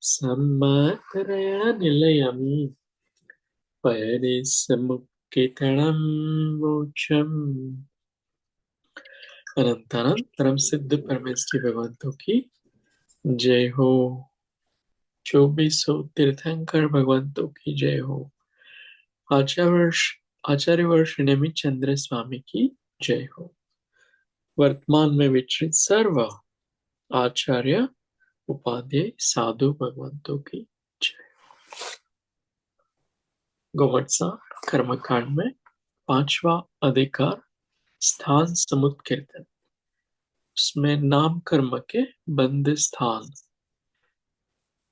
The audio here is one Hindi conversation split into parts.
सम्मातरया पयनिस्समुत्थितनं मोक्षम्। अनंतरम सिद्ध परमेश्वरी भगवंतों की जय हो। 2400 तीर्थंकर भगवंतों की जय हो। आचार्य वर्ष नियमित चंद्र स्वामी की जय हो। वर्तमान में विचरित सर्व आचार्य उपाध्याय साधु भगवंतों की जय। गोवत्सा कर्मकांड में पांचवा अधिकार स्थान समुत्कीर्तन। उसमें नाम कर्म के बंद स्थान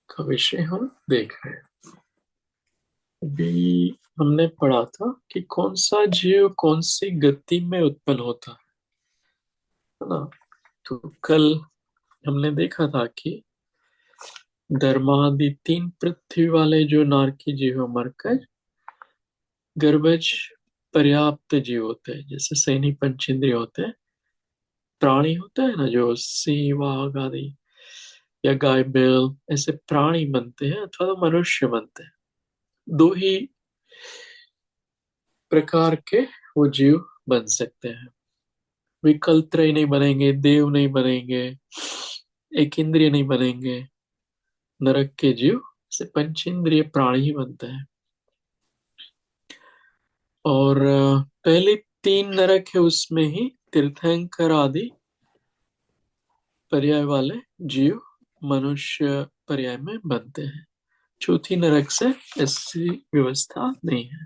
का विषय हम देख रहे हैं। अभी हमने पढ़ा था कि कौन सा जीव कौन सी गति में उत्पन्न होता है ना। तो कल हमने देखा था कि धर्मादि 3 पृथ्वी वाले जो नारकी जीव मरकर गर्भज पर्याप्त जीव होते हैं, जैसे सैनिक पंचेंद्रिय होते हैं, प्राणी होते हैं ना, जो सिंह वाघ आदि या गाय बैल ऐसे प्राणी बनते हैं अथवा तो मनुष्य बनते हैं। दो ही प्रकार के वो जीव बन सकते हैं। विकल्त्रय नहीं बनेंगे, देव नहीं बनेंगे, एक इंद्रिय नहीं बनेंगे। नरक के जीव से पंचेंद्रिय प्राणी ही बनते हैं। और पहले 3 नरक है, उसमें ही तीर्थंकर आदि पर्याय वाले जीव मनुष्य पर्याय में बनते हैं। चौथी नरक से ऐसी व्यवस्था नहीं है।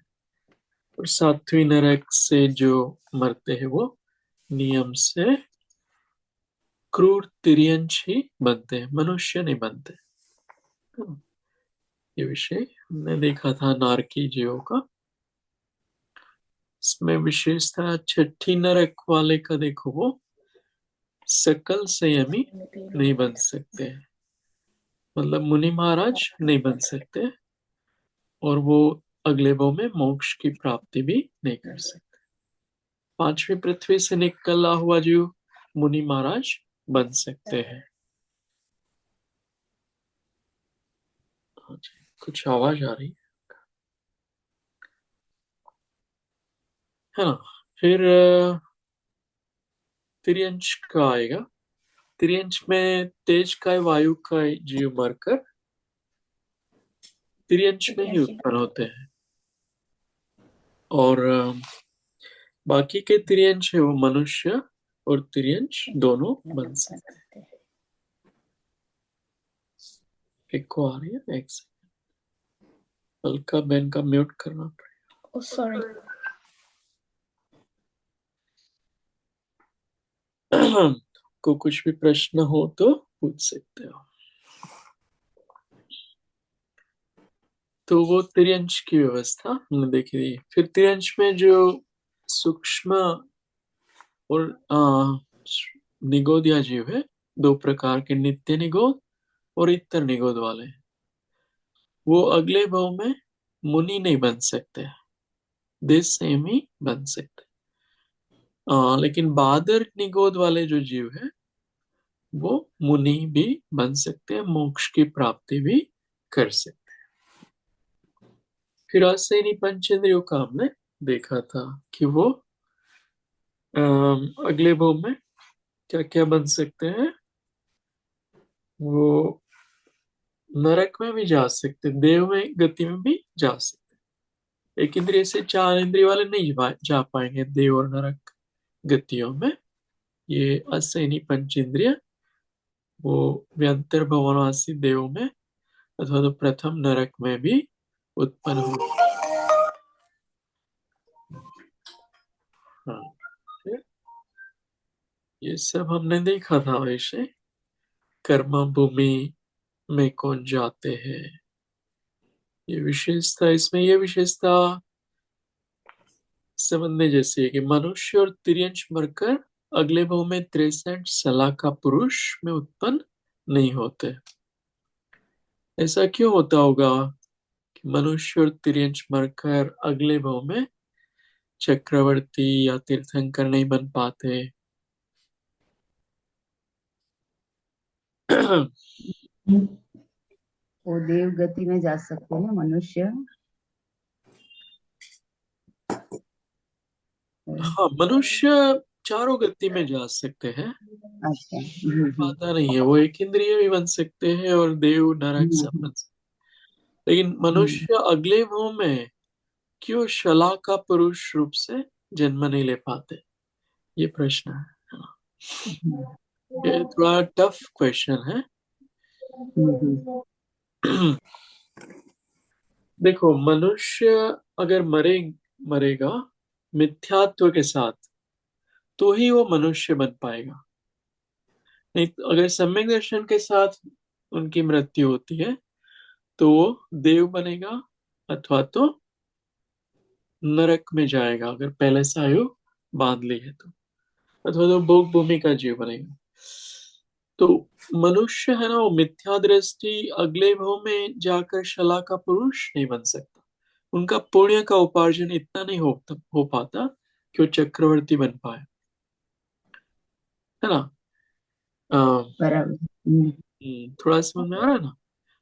और 7वीं नरक से जो मरते हैं वो नियम से क्रूर तिर्यंच ही बनते हैं, मनुष्य नहीं बनते। ये विषय हमने देखा था नारकी जीवों का। इसमें विशेषता छठी नरक वाले का देखो, वो सकल संयमी नहीं बन सकते, मतलब मुनि महाराज नहीं बन सकते, और वो अगले भाव में मोक्ष की प्राप्ति भी नहीं कर सकते। 5वीं पृथ्वी से निकला हुआ जीव मुनि महाराज बन सकते हैं। कुछ आवाज आ रही है ना। फिर तिर्यंच का आएगा। तिर्यंच में तेज का वायु का जीव मरकर तिर्यंच में ही उत्पन्न होते हैं। और बाकी के तिर्यंच है वो मनुष्य और तिर्यंच दोनों बन सकते हैं। एक को आ रही है, एक सेकंड, अलका बहन का म्यूट करना पड़ेगा। सॉरी। को कुछ भी प्रश्न हो तो पूछ सकते हो। तो वो तिर्यंच की व्यवस्था हमने देखी थी। फिर तिर्यंच में जो सूक्ष्म और निगोदिया जीव है, 2 प्रकार के, नित्य निगोद और इतर निगोद वाले। वो अगले भाव में मुनि नहीं बन सकते, देश सेम ही बन सकते। लेकिन बादर निगोद वाले जो जीव है वो मुनि भी बन सकते हैं, मोक्ष की प्राप्ति भी कर सकते हैं। फिर असैनी पंचेंद्रियों का हमने देखा था कि वो अगले भाव में क्या क्या बन सकते हैं। वो नरक में भी जा सकते, देव में गति में भी जा सकते। एक इंद्रिय से 4 इंद्रिय वाले नहीं जा पाएंगे देव और नरक गतियों में। ये असैनी पंचेंद्रिय वो व्यंतर भवनवासी देव में अथवा तो प्रथम नरक में भी उत्पन्न हो। हाँ, ये सब हमने देखा था। वैसे कर्म भूमि में कौन जाते हैं, ये विशेषता, इसमें ये विशेषता समझने जैसी है कि मनुष्य और तिर्यंच मरकर अगले भाव में 63 सला का पुरुष में उत्पन्न नहीं होते। ऐसा क्यों होता होगा कि मनुष्य और तिर्यंच मरकर अगले भाव में चक्रवर्ती या तीर्थंकर नहीं बन पाते। वो देव गति में जा सकते हैं मनुष्य। हाँ, मनुष्य चारों गति में जा सकते हैं। अच्छा। पता नहीं है, वो एक इंद्रिय भी बन सकते हैं और देव नरक सब हम्म बन सकते हैं। लेकिन हम्म मनुष्य अगले भाव में क्यों शला का पुरुष रूप से जन्म नहीं ले पाते, ये प्रश्न है ना? हम्म ये थोड़ा टफ क्वेश्चन है। हम्म देखो, मनुष्य अगर मरेगा मिथ्यात्व के साथ, तो ही वो मनुष्य बन पाएगा। नहीं तो अगर सम्यक दर्शन के साथ उनकी मृत्यु होती है, तो वो देव बनेगा, अथवा तो नरक में जाएगा अगर पहले से आयु बांध ली है तो, अथवा तो भोग भूमि का जीव बनेगा। तो मनुष्य है ना, वो मिथ्या दृष्टि अगले भाव में जाकर शला का पुरुष नहीं बन सकता। उनका पुण्य का उपार्जन इतना नहीं हो पाता कि वो चक्रवर्ती बन पाए, है ना? बराबर। थोड़ा समझ में आ रहा है ना?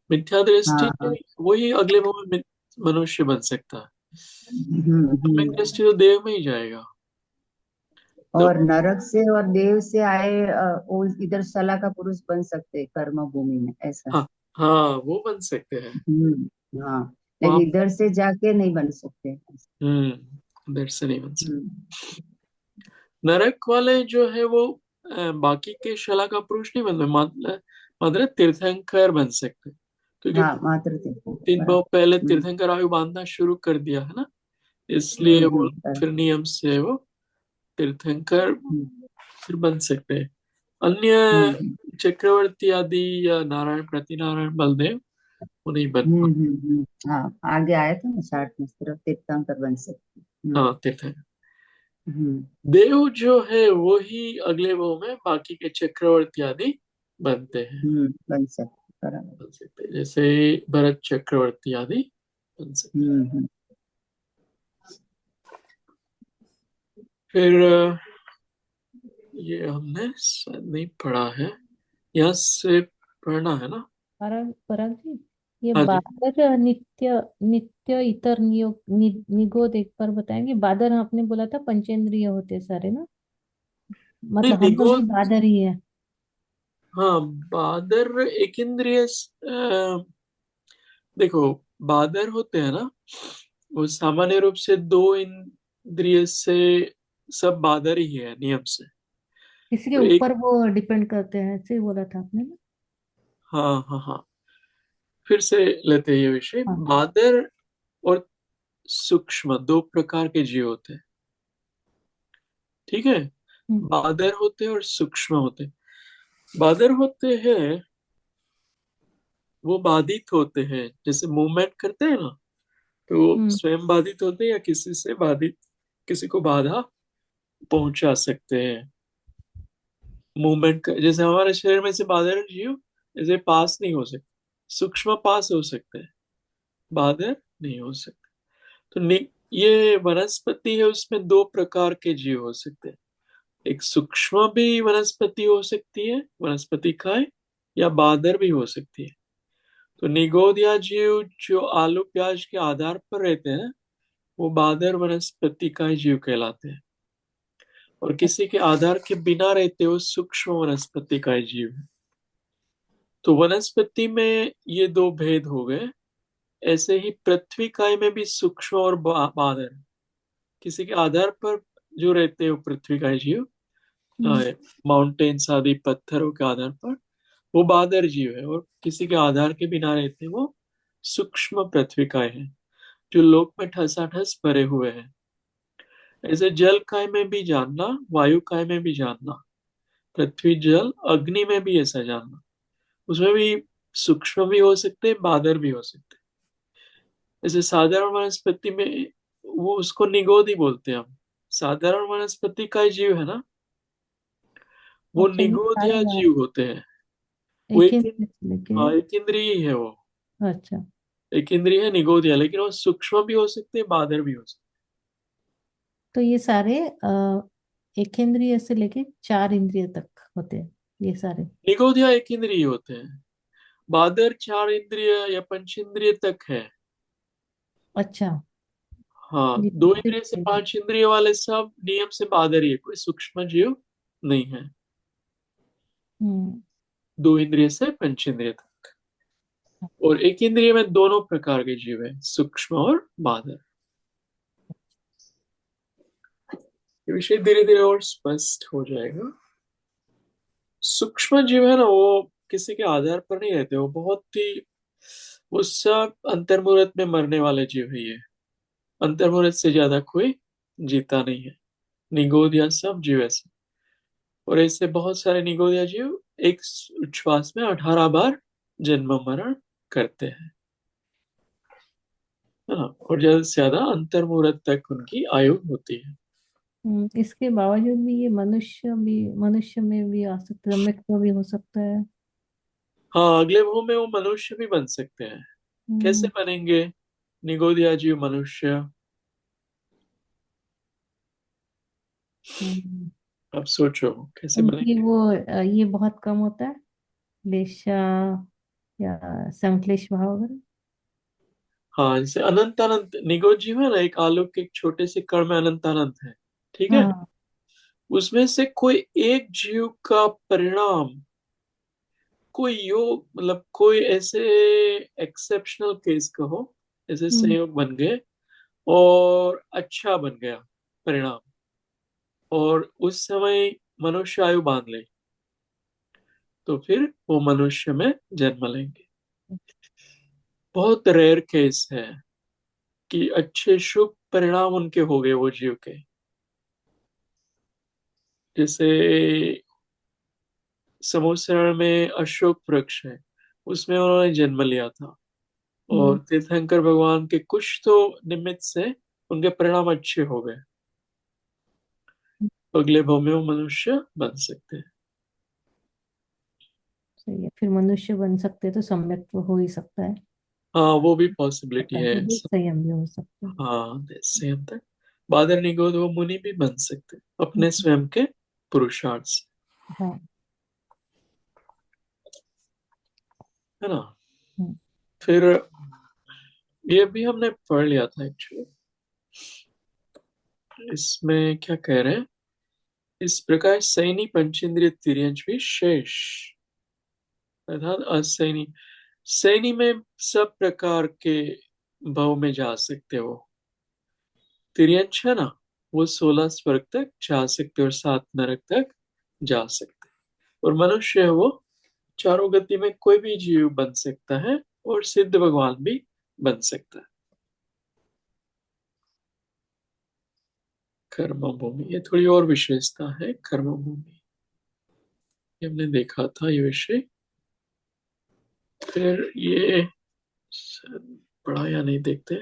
मिथ्या दृष्टि हाँ हाँ। वही अगले भाव में मनुष्य बन सकता है। सम्यक हम्म। दृष्टि तो देव में ही जाएगा। तो और नरक से और देव से आए वो इधर सला का पुरुष बन सकते हैं कर्म भूमि में, ऐसा। हाँ, हाँ, वो बन सकते हैं हाँ। वहां। लेकिन इधर से जाके नहीं बन सकते। इधर से नहीं बन सकते। हम्म। नरक वाले जो है वो बाकी के शला का पुरुष नहीं बनते, मात्र तीर्थंकर बन सकते, क्योंकि हाँ, मात्र तीर्थ तीन बराबर। भाव पहले तीर्थंकर आयु बांधना शुरू कर दिया है ना, इसलिए वो बराबर। फिर नियम से वो तीर्थंकर हम्म फिर बन सकते हैं। अन्य हम्म चक्रवर्ती आदि या नारायण, प्रति नारायण, बलदेव, वो नहीं बन पाते। हाँ, आगे आया था ना चार्ट में, सिर्फ तीर्थंकर बन सकते। हाँ, तीर्थंकर। हम्म देव जो है वो ही अगले भाव में बाकी के चक्रवर्ती आदि बनते हैं, बन सकते बराबर। बन सकते हैं। जैसे भरत चक्रवर्ती आदि बन सकते हम्म। हैं। फिर ये हमने शायद नहीं पढ़ा है, यहाँ से पढ़ना है ना? पराग पराग जी, ये हाँ जी। बादर नित्य नित्य इतर निगोद एक बार बताएंगे। बादर आपने बोला था पंचेंद्रिय होते सारे ना, नहीं, मतलब हम लोग भी निगोद। बादर ही है। हाँ, बादर एक इंद्रिय देखो, बादर होते हैं ना, वो सामान्य रूप से दो इंद्रिय से सब बादर ही है नियम से। किसी के और एक, ऊपर वो डिपेंड करते हैं, ऐसे ही बोला था आपने ना। हाँ, हाँ, हाँ, फिर से लेते हैं ये विषय। हाँ। बादर और सूक्ष्म दो प्रकार के जीव होते हैं, ठीक है? हम्म बादर होते हैं और सूक्ष्म होते हैं। बादर होते हैं वो बाधित होते हैं, जैसे मूवमेंट करते हैं ना, तो वो हम्म स्वयं बाधित होते हैं या किसी से बाधित, किसी को बाधा पहुंचा सकते हैं। मूवमेंट का जैसे हमारे शरीर में से बादर जीव जैसे पास नहीं हो सकते, सूक्ष्म पास हो सकते हैं, बादर नहीं हो सकते। तो ये वनस्पति है, उसमें दो प्रकार के जीव हो सकते हैं। एक सूक्ष्म भी वनस्पति हो सकती है, वनस्पति काय, या बादर भी हो सकती है। तो निगोदिया जीव जो आलू प्याज के आधार पर रहते हैं, वो बादर वनस्पति का जीव कहलाते हैं। और किसी के आधार के बिना रहते हो सूक्ष्म वनस्पति का जीव है। तो वनस्पति में ये दो भेद हो गए। ऐसे ही पृथ्वी काय में भी सूक्ष्म और बादर, किसी के आधार पर जो रहते हो पृथ्वी का जीव, हम्म माउंटेन्स आदि पत्थरों के आधार पर, वो बादर जीव है। और किसी के आधार के बिना रहते वो सूक्ष्म पृथ्वी काय है, जो लोक में ठसाठस भरे हुए हैं। ऐसे जल काय में भी जानना, वायु काय में भी जानना, पृथ्वी जल अग्नि में भी ऐसा जानना, उसमें भी सूक्ष्म भी हो सकते हैं, बादर भी हो सकते हैं। जैसे साधारण वनस्पति में वो उसको निगोदी बोलते हैं हम। साधारण वनस्पति का जीव है ना, वो अच्छा, ये निगोदिया सारे जीव होते हैं। वो एक ही एक, से लेके। हाँ, एक इंद्रिय ही है वो। अच्छा, एक इंद्रिय है निगोदिया, लेकिन वो सूक्ष्म भी हो सकते हैं, बादर भी हो सकते तो ये सारे एक इंद्रिय से लेके चार इंद्रिय तक होते हैं। ये सारे? निगोदिया एक इंद्रिय होते हैं, बादर चार इंद्रिय या पंचेंद्रिय तक है। अच्छा। हाँ, जी, दो फिर इंद्रिय से पांच इंद्रिय वाले सब नियम से बादर ही है, कोई सूक्ष्म जीव नहीं है। हम्म। दो इंद्रिय से पंचेंद्रिय तक, और एक इंद्रिय में दोनों प्रकार के जीव है, सूक्ष्म और बादर। ये विषय धीरे धीरे और स्पष्ट हो जाएगा। सूक्ष्म जीव है ना, वो किसी के आधार पर नहीं रहते, वो बहुत ही, वो सब अंतर्मुहूर्त में मरने वाले जीव है ये। अंतर्मुहूर्त से ज्यादा कोई जीता नहीं है। निगोदिया सब जीव ऐसे, और ऐसे बहुत सारे निगोदिया जीव एक उच्छ्वास में 18 बार जन्म मरण करते हैं, है ना, और ज्यादा से ज्यादा अंतर्मुहूर्त तक उनकी आयु होती है। इसके बावजूद भी ये मनुष्य में भी आ सकता है, मृत्यु भी हो सकता है। हाँ, अगले भाव में वो मनुष्य भी बन सकते हैं। कैसे हम्म। बनेंगे निगोदिया जीव मनुष्य? हम्म। अब सोचो कैसे उनकी बनेंगे। वो ये बहुत कम होता है, लेशा या संश्लेष भाव वगैरह। हाँ, जैसे अनंत अनंत निगोद जीव है ना, एक आलोक के एक छोटे से कण में अनंत अनंत है, ठीक है। हाँ। उसमें से कोई एक जीव का परिणाम, कोई योग, मतलब कोई ऐसे एक्सेप्शनल केस कहो, ऐसे हम्म। संयोग बन गए और अच्छा बन गया परिणाम, और उस समय मनुष्य आयु बांध ले, तो फिर वो मनुष्य में जन्म लेंगे। बहुत रेयर केस है कि अच्छे शुभ परिणाम उनके हो गए वो जीव के। जैसे समुद्र में अशोक वृक्ष है, उसमें उन्होंने जन्म लिया था, और हम्म। तीर्थंकर भगवान के कुछ तो निमित्त से उनके परिणाम अच्छे हो गए, तो अगले भाव में वो मनुष्य बन सकते हैं। सही है, फिर मनुष्य बन सकते हैं तो सम्यक तो हो ही सकता है। हाँ, वो भी पॉसिबिलिटी है। कभी भी संयम भी हो सकता है। हाँ, सेम तक बादर निगोद वो मुनि भी बन सकते हैं अपने हम्म। स्वयं के पुरुषार्थ से, हाँ। है ना। हम्म। फिर ये भी हमने पढ़ लिया था एक्चुअली। इसमें क्या कह रहे हैं, इस प्रकार सैनी पंचेंद्रिय तिर्यंच भी शेष अर्थात असैनी, सैनी में सब प्रकार के भाव में जा सकते हो। तिर्यंच है ना, वो 16 स्वर्ग तक जा सकते और 7 नरक तक जा सकते, और मनुष्य है वो चारों गति में कोई भी जीव बन सकता है, और सिद्ध भगवान भी बन सकता है। कर्म भूमि, ये थोड़ी और विशेषता है कर्म भूमि, ये हमने देखा था ये विषय। फिर ये पढ़ा या नहीं देखते,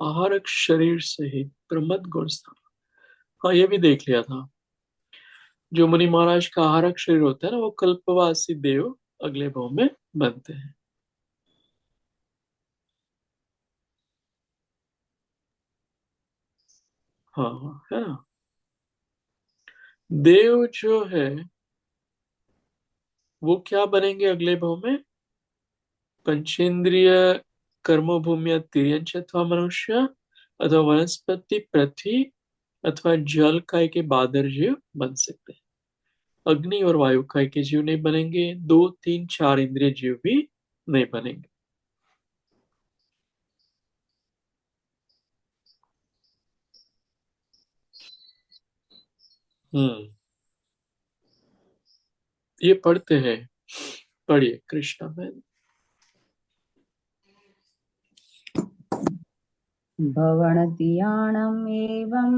आहारक शरीर सहित प्रमद गुण स्थान। हाँ, ये भी देख लिया था। जो मुनि महाराज का आहारक शरीर होता है ना, वो कल्पवासी देव अगले भाव में बनते हैं। हाँ हाँ, है ना। देव जो है वो क्या बनेंगे अगले भाव में? पंचेंद्रिय कर्म भूमि या तिर्यंच अथवा मनुष्य, अथवा वनस्पति पृथ्वी, अथवा जल काय के बादर जीव बन सकते हैं। अग्नि और वायु काय के जीव नहीं बनेंगे, दो तीन चार इंद्रिय जीव भी नहीं बनेंगे। हम्म, ये पढ़ते हैं, पढ़िए कृष्णा में। भवनदीयाणम् एवं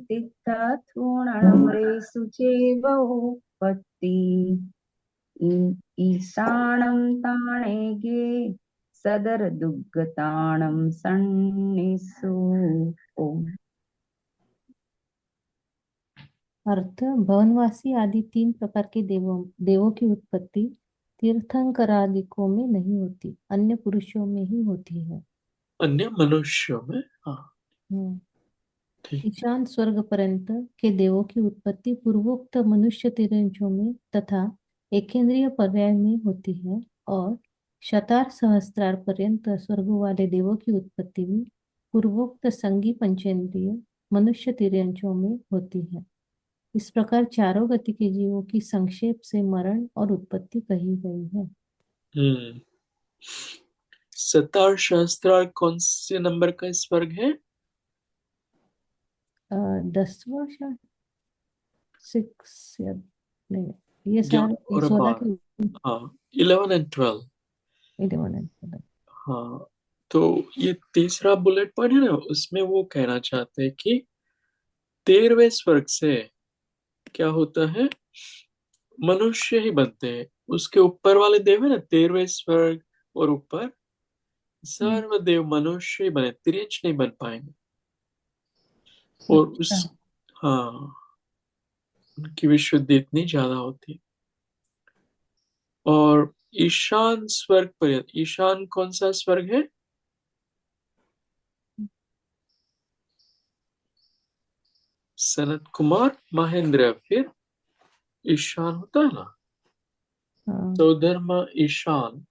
तिक्तथूणमृषु चेवोपत्ति ईशानं ताणेगे सदरदुग्गताणं सन्निसु ओम। अर्थ, भवनवासी आदि तीन प्रकार के देवों की उत्पत्ति तीर्थंकरादिकों में नहीं होती, अन्य पुरुषों में ही होती है। अन्य मनुष्यों में, हाँ, हम्म। ठीक। ईशान स्वर्ग पर्यंत के देवों की उत्पत्ति पूर्वोक्त मनुष्य तिर्यंचों में तथा एकेंद्रिय पर्याय में होती है और शतार सहस्त्रार पर्यंत स्वर्ग वाले देवों की उत्पत्ति भी पूर्वोक्त संगी पंचेंद्रिय मनुष्य तिर्यंचों में होती है। इस प्रकार चारों गति के जीवों की संक्षेप से मरण और उत्पत्ति कही गई है। हम्म। सतार सहस्त्रार कौन से नंबर का स्वर्ग है? 10वां शायद, 6 या नहीं, ये ज्ञान सारे ये और 16 अपार। के। हाँ, 11 एंड 12। 11 हाँ, तो ये तीसरा बुलेट पॉइंट है ना, उसमें वो कहना चाहते हैं कि 13वें स्वर्ग से क्या होता है, मनुष्य ही बनते हैं। उसके ऊपर वाले देव है ना, 13वें स्वर्ग और ऊपर सर्वदेव मनुष्य ही बने, तिरंज नहीं बन पाएंगे। और अच्छा, उस, हाँ, उनकी विशुद्धि इतनी ज्यादा होती है। और ईशान स्वर्ग पर, ईशान कौन सा स्वर्ग है? सनत कुमार महेंद्र, फिर ईशान होता है ना, हाँ, सौधर्मा ईशान,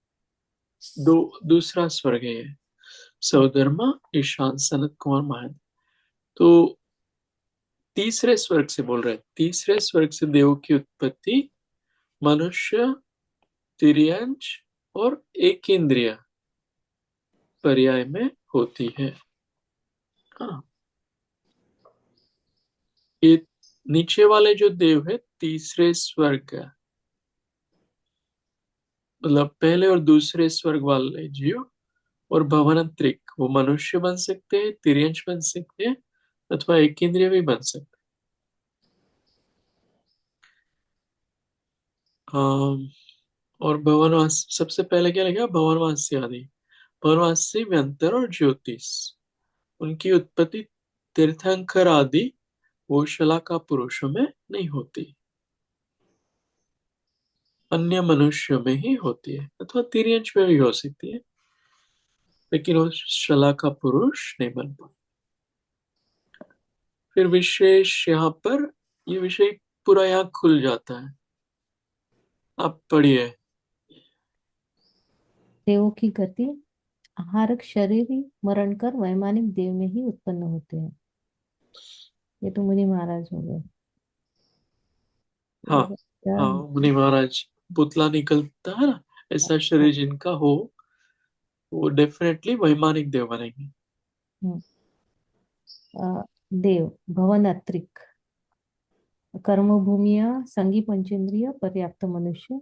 दो दूसरा स्वर्ग है ये। सौधर्मा ईशान सनत कुमार महेंद्र। तो तीसरे स्वर्ग से बोल रहे हैं, तीसरे स्वर्ग से देवों की उत्पत्ति मनुष्य, तिर्यंच और एक इंद्रिय पर्याय में होती है। हाँ, ये नीचे वाले जो देव है तीसरे स्वर्ग, मतलब पहले और दूसरे स्वर्ग वाले जीव और भवनंतरिक, वो मनुष्य बन सकते हैं, तिर्यंच बन सकते हैं, अथवा एक इंद्रिय भी बन सकते हैं। और भवनवास सबसे पहले क्या लगा, भवनवासी आदि, भवनवासी व्यंतर और ज्योतिष, उनकी उत्पत्ति तीर्थंकर आदि वो शलाका पुरुषों में नहीं होती, अन्य मनुष्यों में ही होती है, अथवा तिर्यंच में भी हो सकती है, लेकिन वो शलाका पुरुष नहीं बन पाता। फिर विशेष यहाँ पर, ये विषय पूरा यहाँ खुल जाता है। आप पढ़िए। देवों की गति, आहारक शरीर ही मरण कर वैमानिक देव में ही उत्पन्न होते हैं। ये तो मुनि महाराज हो गए। हाँ, ये क्या? हाँ, मुनि महाराज, पुतला निकलता है ना, ऐसा शरीर जिनका हो, वो डेफिनेटली वैमानिक देव बनेंगे। हम्म, देव भवन अत्रिक कर्म भूमिया संगी पंचेंद्रिय पर्याप्त मनुष्य,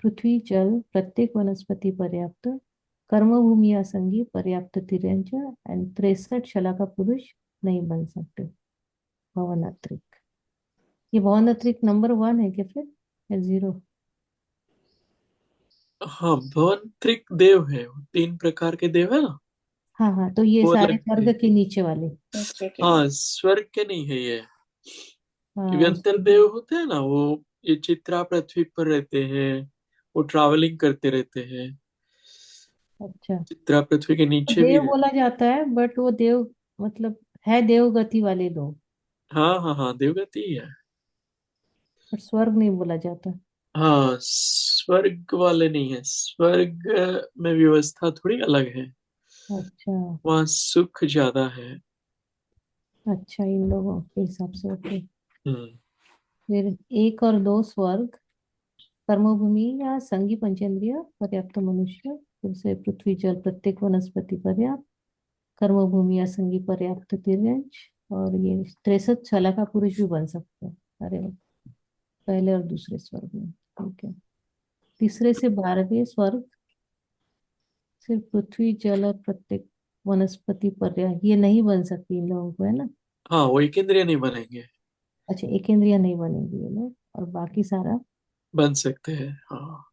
पृथ्वी जल प्रत्येक वनस्पति पर्याप्त, कर्म भूमिया संगी पर्याप्त तिरंज एंड 63 शला का पुरुष नहीं बन सकते। भवन अत्रिक, ये भवन अत्रिक नंबर 1 है क्या फिर, या 0? हाँ, भवंतरिक देव है, वो 3 प्रकार के देव है ना, हाँ हाँ, तो ये वो सारे अलग है। स्वर्ग के नीचे वाले। नीचे के हाँ, स्वर्ग के नहीं है ये। हाँ व्यंतर उसके। देव होते हैं ना, वो ये चित्रा पृथ्वी पर रहते हैं, वो ट्रैवलिंग करते रहते हैं, अच्छा, चित्रा पृथ्वी के तो नीचे भी देव रहते बोला जाता है बट वो देव मतलब है देवगति वाले लोग, हैं। हाँ, हाँ, हाँ, देवगति ही है। पर स्वर्ग नहीं बोला जाता। हाँ, स्वर्ग वाले नहीं है, स्वर्ग में व्यवस्था थोड़ी अलग है, अच्छा। वहाँ सुख ज्यादा है। अच्छा, इन लोगों के हिसाब से ओके। हम्म। फिर 1 और 2 स्वर्ग, कर्मभूमि या संगी पंचेंद्रिय पर्याप्त मनुष्य, फिर से पृथ्वी जल प्रत्येक वनस्पति पर्याप्त, कर्मभूमि या संगी पर्याप्त तिर्यंच, और ये 63 छला का पुरुष भी बन सकते हैं। अरे वाह, पहले और दूसरे स्वर्ग में। ठीक है। तीसरे से 12वें स्वर्ग, सिर्फ पृथ्वी जल और प्रत्येक वनस्पति पर्याय, ये नहीं बन सकती इन लोगों को, है ना? हाँ, वो एक इंद्रिय नहीं बनेंगे, अच्छा, एक इंद्रिया नहीं बनेगी ये लोग, और बाकी सारा। बन सकते हैं। हाँ,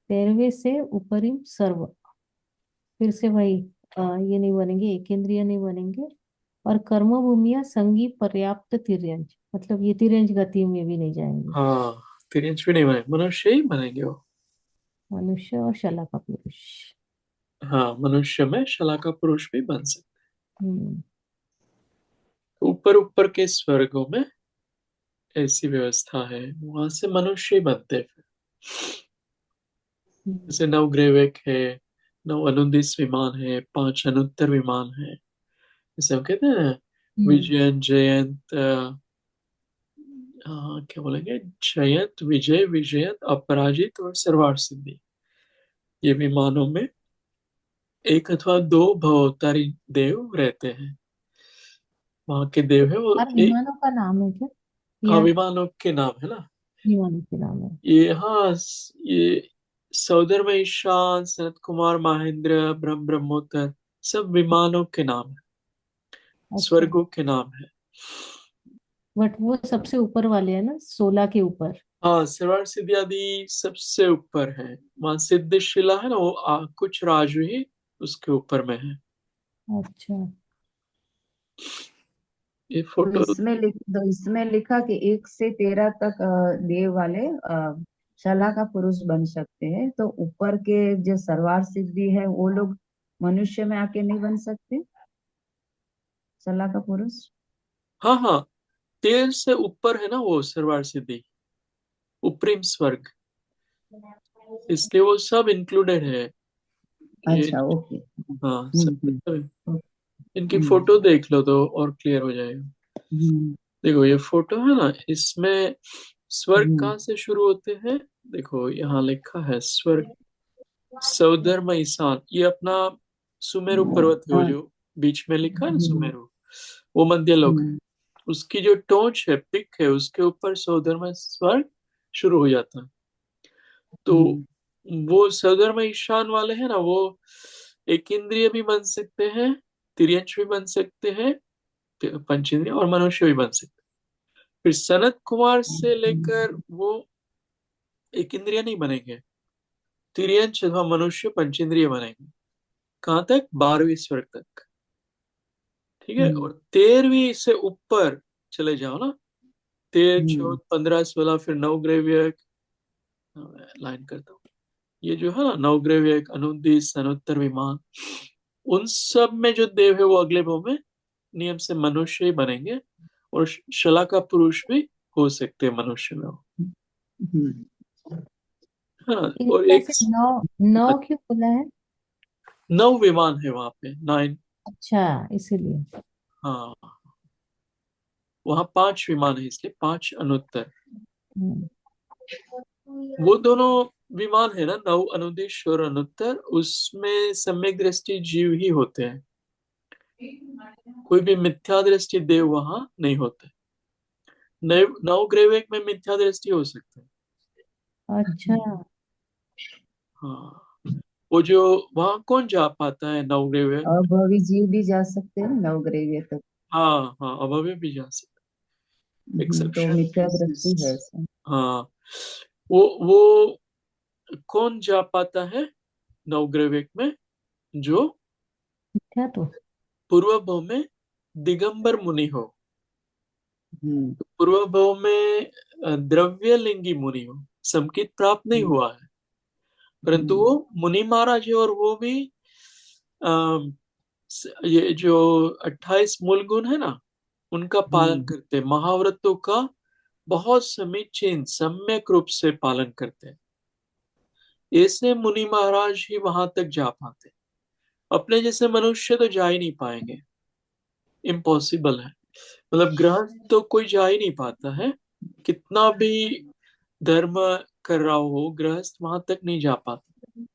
13वें से ऊपरी सर्व, फिर से वही, ये नहीं बनेंगे, एक इंद्रिय नहीं बनेंगे, और कर्म भूमिया संगी पर्याप्त तिर्यंच, मतलब ये तिर्यंच गति में भी नहीं जाएंगे। हाँ, तिरंज भी नहीं बनेंगे, मनुष्य ही बनेंगे वो। मनुष्य और शला का पुरुष। हाँ, मनुष्य में शलाका पुरुष भी बन सकते हम्म। हैं। ऊपर ऊपर के स्वर्गों में ऐसी व्यवस्था है, वहां से मनुष्य ही बनते हैं फिर। जैसे 9 ग्रेवेक है, 9 अनुदिस विमान है, 5 अनुत्तर विमान है। जैसे हम कहते हैं ना, हम्म। विजयन जयंत, क्या बोलेंगे, जयंत विजय विजयंत अपराजित और सर्वार सिद्धि। ये विमानों में एक अथवा दो भवतारी देव रहते हैं। वहां के देव है वो और एक। विमानों का नाम है क्या? हाँ, या विमानों के नाम है ना। विमानों के नाम है? ये, हाँ, ये सौदर में ईशान, सनत कुमार, महेंद्र, ब्रह्मोत्तर, सब विमानों के नाम है, अच्छा। स्वर्गों के नाम है। बट वो सबसे ऊपर वाले है ना, 16 के ऊपर? हाँ, सर्वार सिद्धि आदि सबसे ऊपर है। वहां सिद्धशिला है ना, वो कुछ राजू ही उसके ऊपर में है। अच्छा। ये तो फोटो। इसमें लिखा कि 1 से 13 तक देव वाले शला का पुरुष बन सकते हैं, तो ऊपर के जो सर्वार सिद्धि है वो लोग मनुष्य में आके नहीं बन सकते शला का पुरुष? हाँ हाँ, 13 से ऊपर है ना वो सर्वार सिद्धि, उपरिम स्वर्ग, इसलिए वो सब इंक्लूडेड है। ये, अच्छा, ओके। हाँ, हम्म। सब। इनकी हम्म। फोटो देख लो तो और क्लियर हो जाएगा। हम्म। देखो ये फोटो है ना, इसमें स्वर्ग हम्म। कहाँ से शुरू होते हैं? देखो यहाँ लिखा है स्वर्ग, सौधर्म ईशान, ये अपना सुमेरु पर्वत है, वो हाँ। जो बीच में लिखा है ना हम्म। सुमेरु, वो मध्य लोक है। हम्म। उसकी जो टोच है, पिक है, उसके ऊपर सौधर्म स्वर्ग शुरू हो जाता है। तो हम्म। वो सौधर्म ईशान वाले हैं ना, वो एक इंद्रिय भी बन सकते हैं, तिर्यंश भी बन सकते हैं, पंचेंद्रिय, और मनुष्य भी बन सकते हैं। फिर सनत कुमार से लेकर वो एक इंद्रिय नहीं बनेंगे, तिर्यंश अथवा मनुष्य पंचेंद्रिय बनेंगे। कहाँ तक? 12वीं स्वर्ग तक। ठीक है, हम्म। और 13वीं से ऊपर चले जाओ ना, 13, हम्म। 14, 15, 16, फिर 9 ग्रेवियक। लाइन करता हूँ। ये जो है ना, 9 ग्रेवियक, अनुदिस, अनुत्तर विमान, उन सब में जो देव है वो अगले भाव में नियम से मनुष्य ही बनेंगे, और शला का पुरुष भी हो सकते हैं मनुष्य में वो, हम्म। है ना। और इनमें एक से नौ, नौ क्यों बोला है? 9 विमान है वहां पे, 9। अच्छा, इसीलिए। हाँ, वहां 5 विमान है, इसलिए 5 अनुत्तर। हम्म। वो दोनों विमान है ना, 9 अनुदिश और अनुत्तर, उसमें सम्यक दृष्टि जीव ही होते हैं, कोई भी मिथ्या दृष्टि देव वहां नहीं होते। 9 ग्रेवेक में मिथ्या दृष्टि हो सकते हैं। अच्छा। हाँ, वो जो, वहां कौन जा पाता है 9 ग्रेवेक में? अभवी जीव भी जा सकते हैं नवग्रह तक? हाँ हाँ, अभव्य भी जा सकते, तो एक्सेप्शन मिथ्या दृष्टि है केसेस। ऐसा? हाँ, वो कौन जा पाता है 9 ग्रेवेक में? जो क्या तो? पूर्व भाव में दिगंबर मुनि हो, हम्म। पूर्व भाव में द्रव्य लिंगी मुनि हो, समकित प्राप्त नहीं हम्म। हुआ है, परंतु हम्म। वो मुनि महाराज है, और वो भी ये जो 28 मूल गुण है ना, उनका पालन हम्म। करते हैं, महाव्रतों का बहुत समीचीन सम्यक रूप से पालन करते हैं। ऐसे मुनि महाराज ही वहां तक जा पाते हैं। अपने जैसे मनुष्य तो जा ही नहीं पाएंगे, इम्पॉसिबल है। मतलब गृहस्थ तो कोई जा ही नहीं पाता है, कितना भी धर्म कर रहा हो, गृहस्थ वहां तक नहीं जा पाता।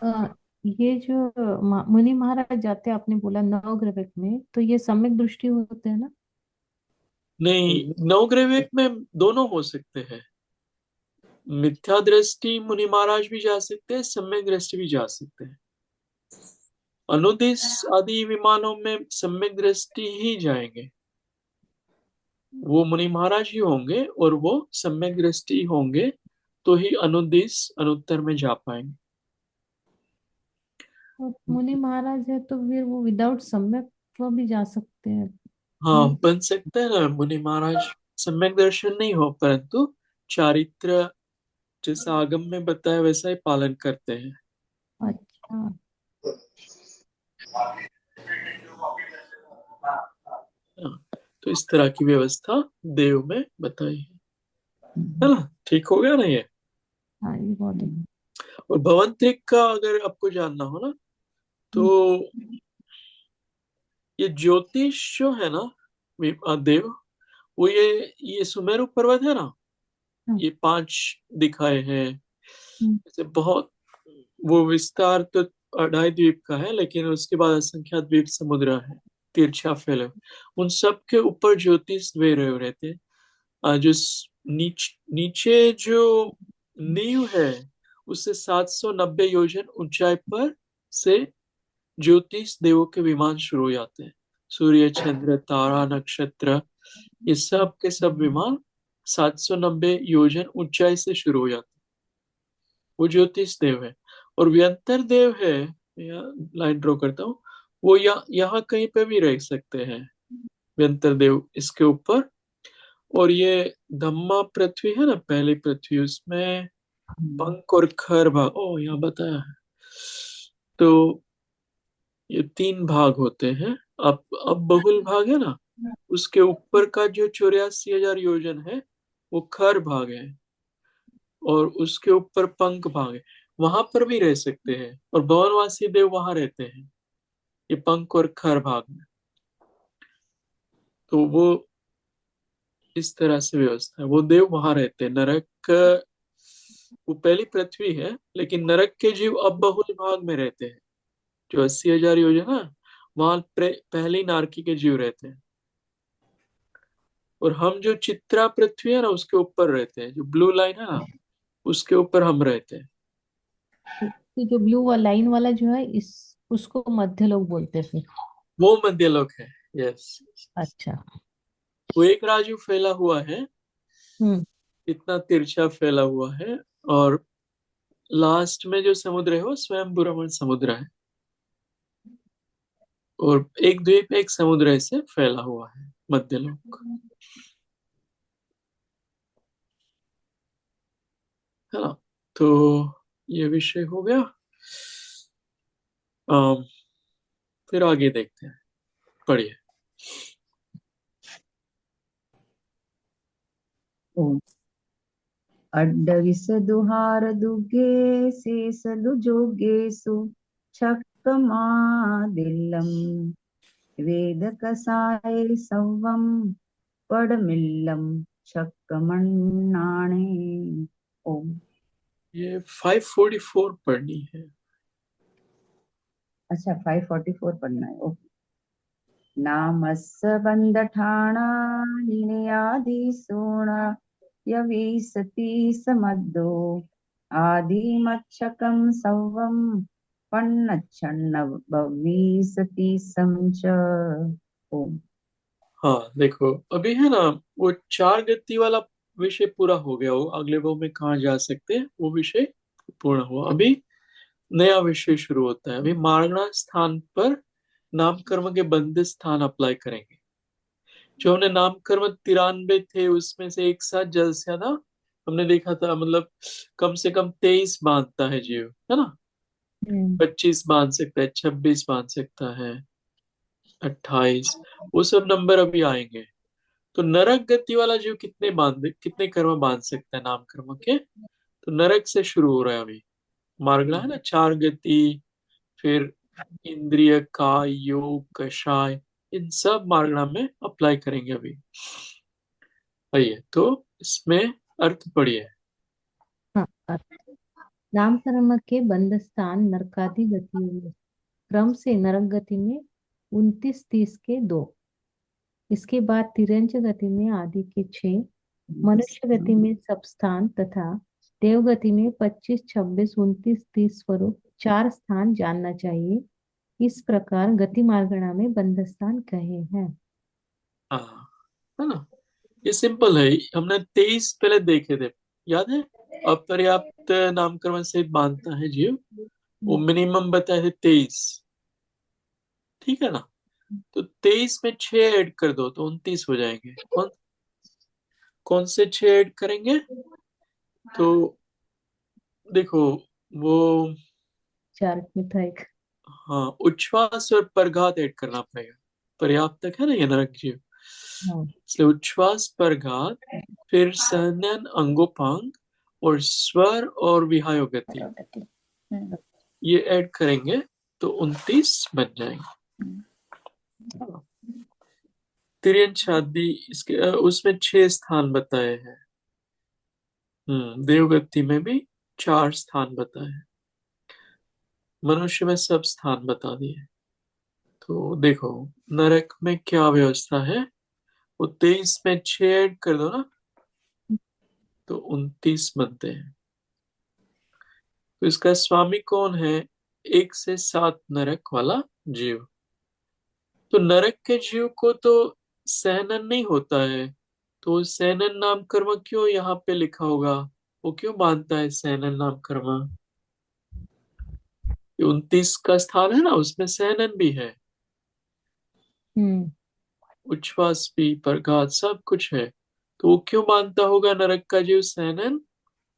अ, ये जो मुनि महाराज जाते हैं, आपने बोला 9 ग्रह में, तो ये सम्यक दृष्टि होते हैं ना? नहीं, 9 ग्रेवेक में दोनों हो सकते हैं, मिथ्या दृष्टि मुनि महाराज भी जा सकते हैं, सम्यक दृष्टि भी जा सकते हैं। अनुदिस आदि विमानों में सम्यक दृष्टि ही जाएंगे, वो मुनि महाराज ही होंगे, और वो सम्यक दृष्टि होंगे, तो ही अनुदिस अनुत्तर में जा पाएंगे। तो मुनि महाराज है तो फिर वो विदाउट सम्यक तो भी जा सकते हैं? हाँ, नहीं? बन सकता है ना मुनि महाराज, सम्यक दर्शन नहीं हो, परंतु चारित्र जैसा आगम में बताया वैसा ही पालन करते हैं। अच्छा। हाँ, तो इस तरह की व्यवस्था देव में बताई है ना। ठीक हो गया ना ये। हाँ ये बहुत है। और भवंतरिक का अगर आपको जानना हो ना, तो ये ज्योतिष जो है ना, देव, वो ये सुमेरु पर्वत है ना, हम्म, ये 5 दिखाए हैं। हम्म, ऐसे बहुत, वो विस्तार तो 2.5 द्वीप का है, लेकिन उसके बाद असंख्यात द्वीप समुद्र है, तिरछा फैले हुए। उन सब के ऊपर ज्योतिष रहते हैं। जो नीचे जो नींव है, उससे 790 योजन ऊंचाई पर से ज्योतिष देवों के विमान शुरू हो जाते हैं। सूर्य, चंद्र, तारा, नक्षत्र, ये सब के सब विमान 790 योजन ऊंचाई से शुरू हो जाते हैं। वो ज्योतिष देव है। और व्यंतर देव है, यहाँ लाइन ड्रॉ करता हूँ, वो यहाँ कहीं पे भी रह सकते हैं, व्यंतर देव इसके ऊपर। और ये धम्मा पृथ्वी है ना, पहली पृथ्वी, उसमें पंख और खर भाग, ओ यहाँ बताया है। तो ये 3 भाग होते हैं। अब बहुल भाग है ना, उसके ऊपर का जो 84,000 योजन है, वो खर भाग है। और उसके ऊपर पंख भाग है, वहां पर भी रह सकते हैं। और भवनवासी देव वहां रहते हैं, ये पंख और खर भाग में। तो वो इस तरह से व्यवस्था है, वो देव वहां रहते हैं। नरक, वो पहली पृथ्वी है, लेकिन नरक के जीव अब बहुल भाग में रहते हैं, जो 80,000 योजना, वहां पहली नारकी के जीव रहते हैं। और हम जो चित्रा पृथ्वी है ना, उसके ऊपर रहते हैं, जो ब्लू लाइन है ना, उसके ऊपर हम रहते हैं। तो जो ब्लू लाइन वाला जो है इस उसको मध्य लोग बोलते हैं फिर। वो मध्यलोक है। यस। अच्छा। वो एक राजू फैला हुआ है, हम्म। इतना तिरछा फैला हुआ है। और लास्ट में जो समुद्र है, वो स्वयं बुरमन समुद्र है। और एक द्वीप एक समुद्र ऐसे फैला हुआ है, मध्यलोक, है ना। तो ये विषय हो गया। अम, फिर आगे देखते हैं, पढ़िए। ओम। अड्डविसदुहार दुगे सेसलु जोगेसु छक्कमादिल्लम वेद कसाय सव्वम पडमिल्लम छक्कमण्णाणे। ओम। ये 544 पढ़नी है। अच्छा 544 पढ़ना है। ओके। नामस्य बन्धठाणा निनयादिसूण यविसति समद्दो आदिमच्छकं सव्वं पन्नच्छन्न भविसति समच। ओम। हाँ देखो, अभी है ना, वो 4 गति वाला विषय पूरा हो गया। वो अगले भाव में कहाँ जा सकते हैं, वो विषय पूर्ण हुआ। अभी नया विषय शुरू होता है। अभी मारना स्थान पर नामकर्म के बंद स्थान अप्लाई करेंगे। जो हमने नामकर्म 93 थे, उसमें से एक साथ जल्द से ज्यादा हमने देखा था, मतलब कम से कम 23 बांधता है जीव, है ना। हम्म। 25 बांध सकता है, 26 बांध सकता है, 28, वो सब नंबर अभी आएंगे। तो नरक गति वाला जीव कितने कर्म बांध सकता है नाम कर्म के। तो नरक से शुरू हो रहा है अभी। मार्गला है ना, 4 गति, फिर इंद्रिय, काय, योग, कषाय, इन सब मार्गणा में अप्लाई करेंगे अभी। आइए तो इसमें अर्थ पढ़िए। हाँ। नाम कर्म के बंध स्थान नरकादि गतियों में क्रम से नरक गति में 29-30 के 2। इसके बाद तिरंज गति में आदि के 6। मनुष्य गति में सब स्थान तथा देव गति में 25, 26, 29, 30 स्वरूप 4 स्थान जानना चाहिए। इस प्रकार गति मार्गणा में बंध स्थान कहे हैं। हाँ, है ना। ये सिंपल है, हमने 23 पहले देखे थे, याद है। अपर्याप्त नामकरण से बांधता है जीव, वो मिनिमम बताए थे 23, ठीक है ना। तो 23 में 6 ऐड कर दो तो 29 हो जाएंगे। कौन कौन से 6 ऐड करेंगे, तो देखो, वो, चार में था एक। हाँ, उच्छ्वास और प्रघात ऐड करना पड़ेगा। पर्याप्त तक है ना ये नरक जीव। हाँ। इसलिए उच्छ्वास पर घात, फिर सहनन अंगोपांग और स्वर और विहायो गति, गति। ये ऐड करेंगे तो 29 बन जाएंगे। तिर्यन शादी इसके उसमें 6 स्थान बताए हैं। देवगति में भी 4 स्थान बताए हैं। मनुष्य में सब स्थान बता दिए। तो देखो नरक में क्या व्यवस्था है, वो 23 में 6 ऐड कर दो ना, तो 29 बनते हैं। तो इसका स्वामी कौन है? 1 से 7 नरक वाला जीव। तो नरक के जीव को तो सहनन नहीं होता है, तो सहनन नाम कर्म क्यों यहाँ पे लिखा होगा? वो क्यों मानता है सहनन नाम कर्म? 29 का स्थान है ना, उसमें सहनन भी है, हम्म। उच्छ्वास भी, प्रघात सब कुछ है। तो वो क्यों मानता होगा नरक का जीव सहनन?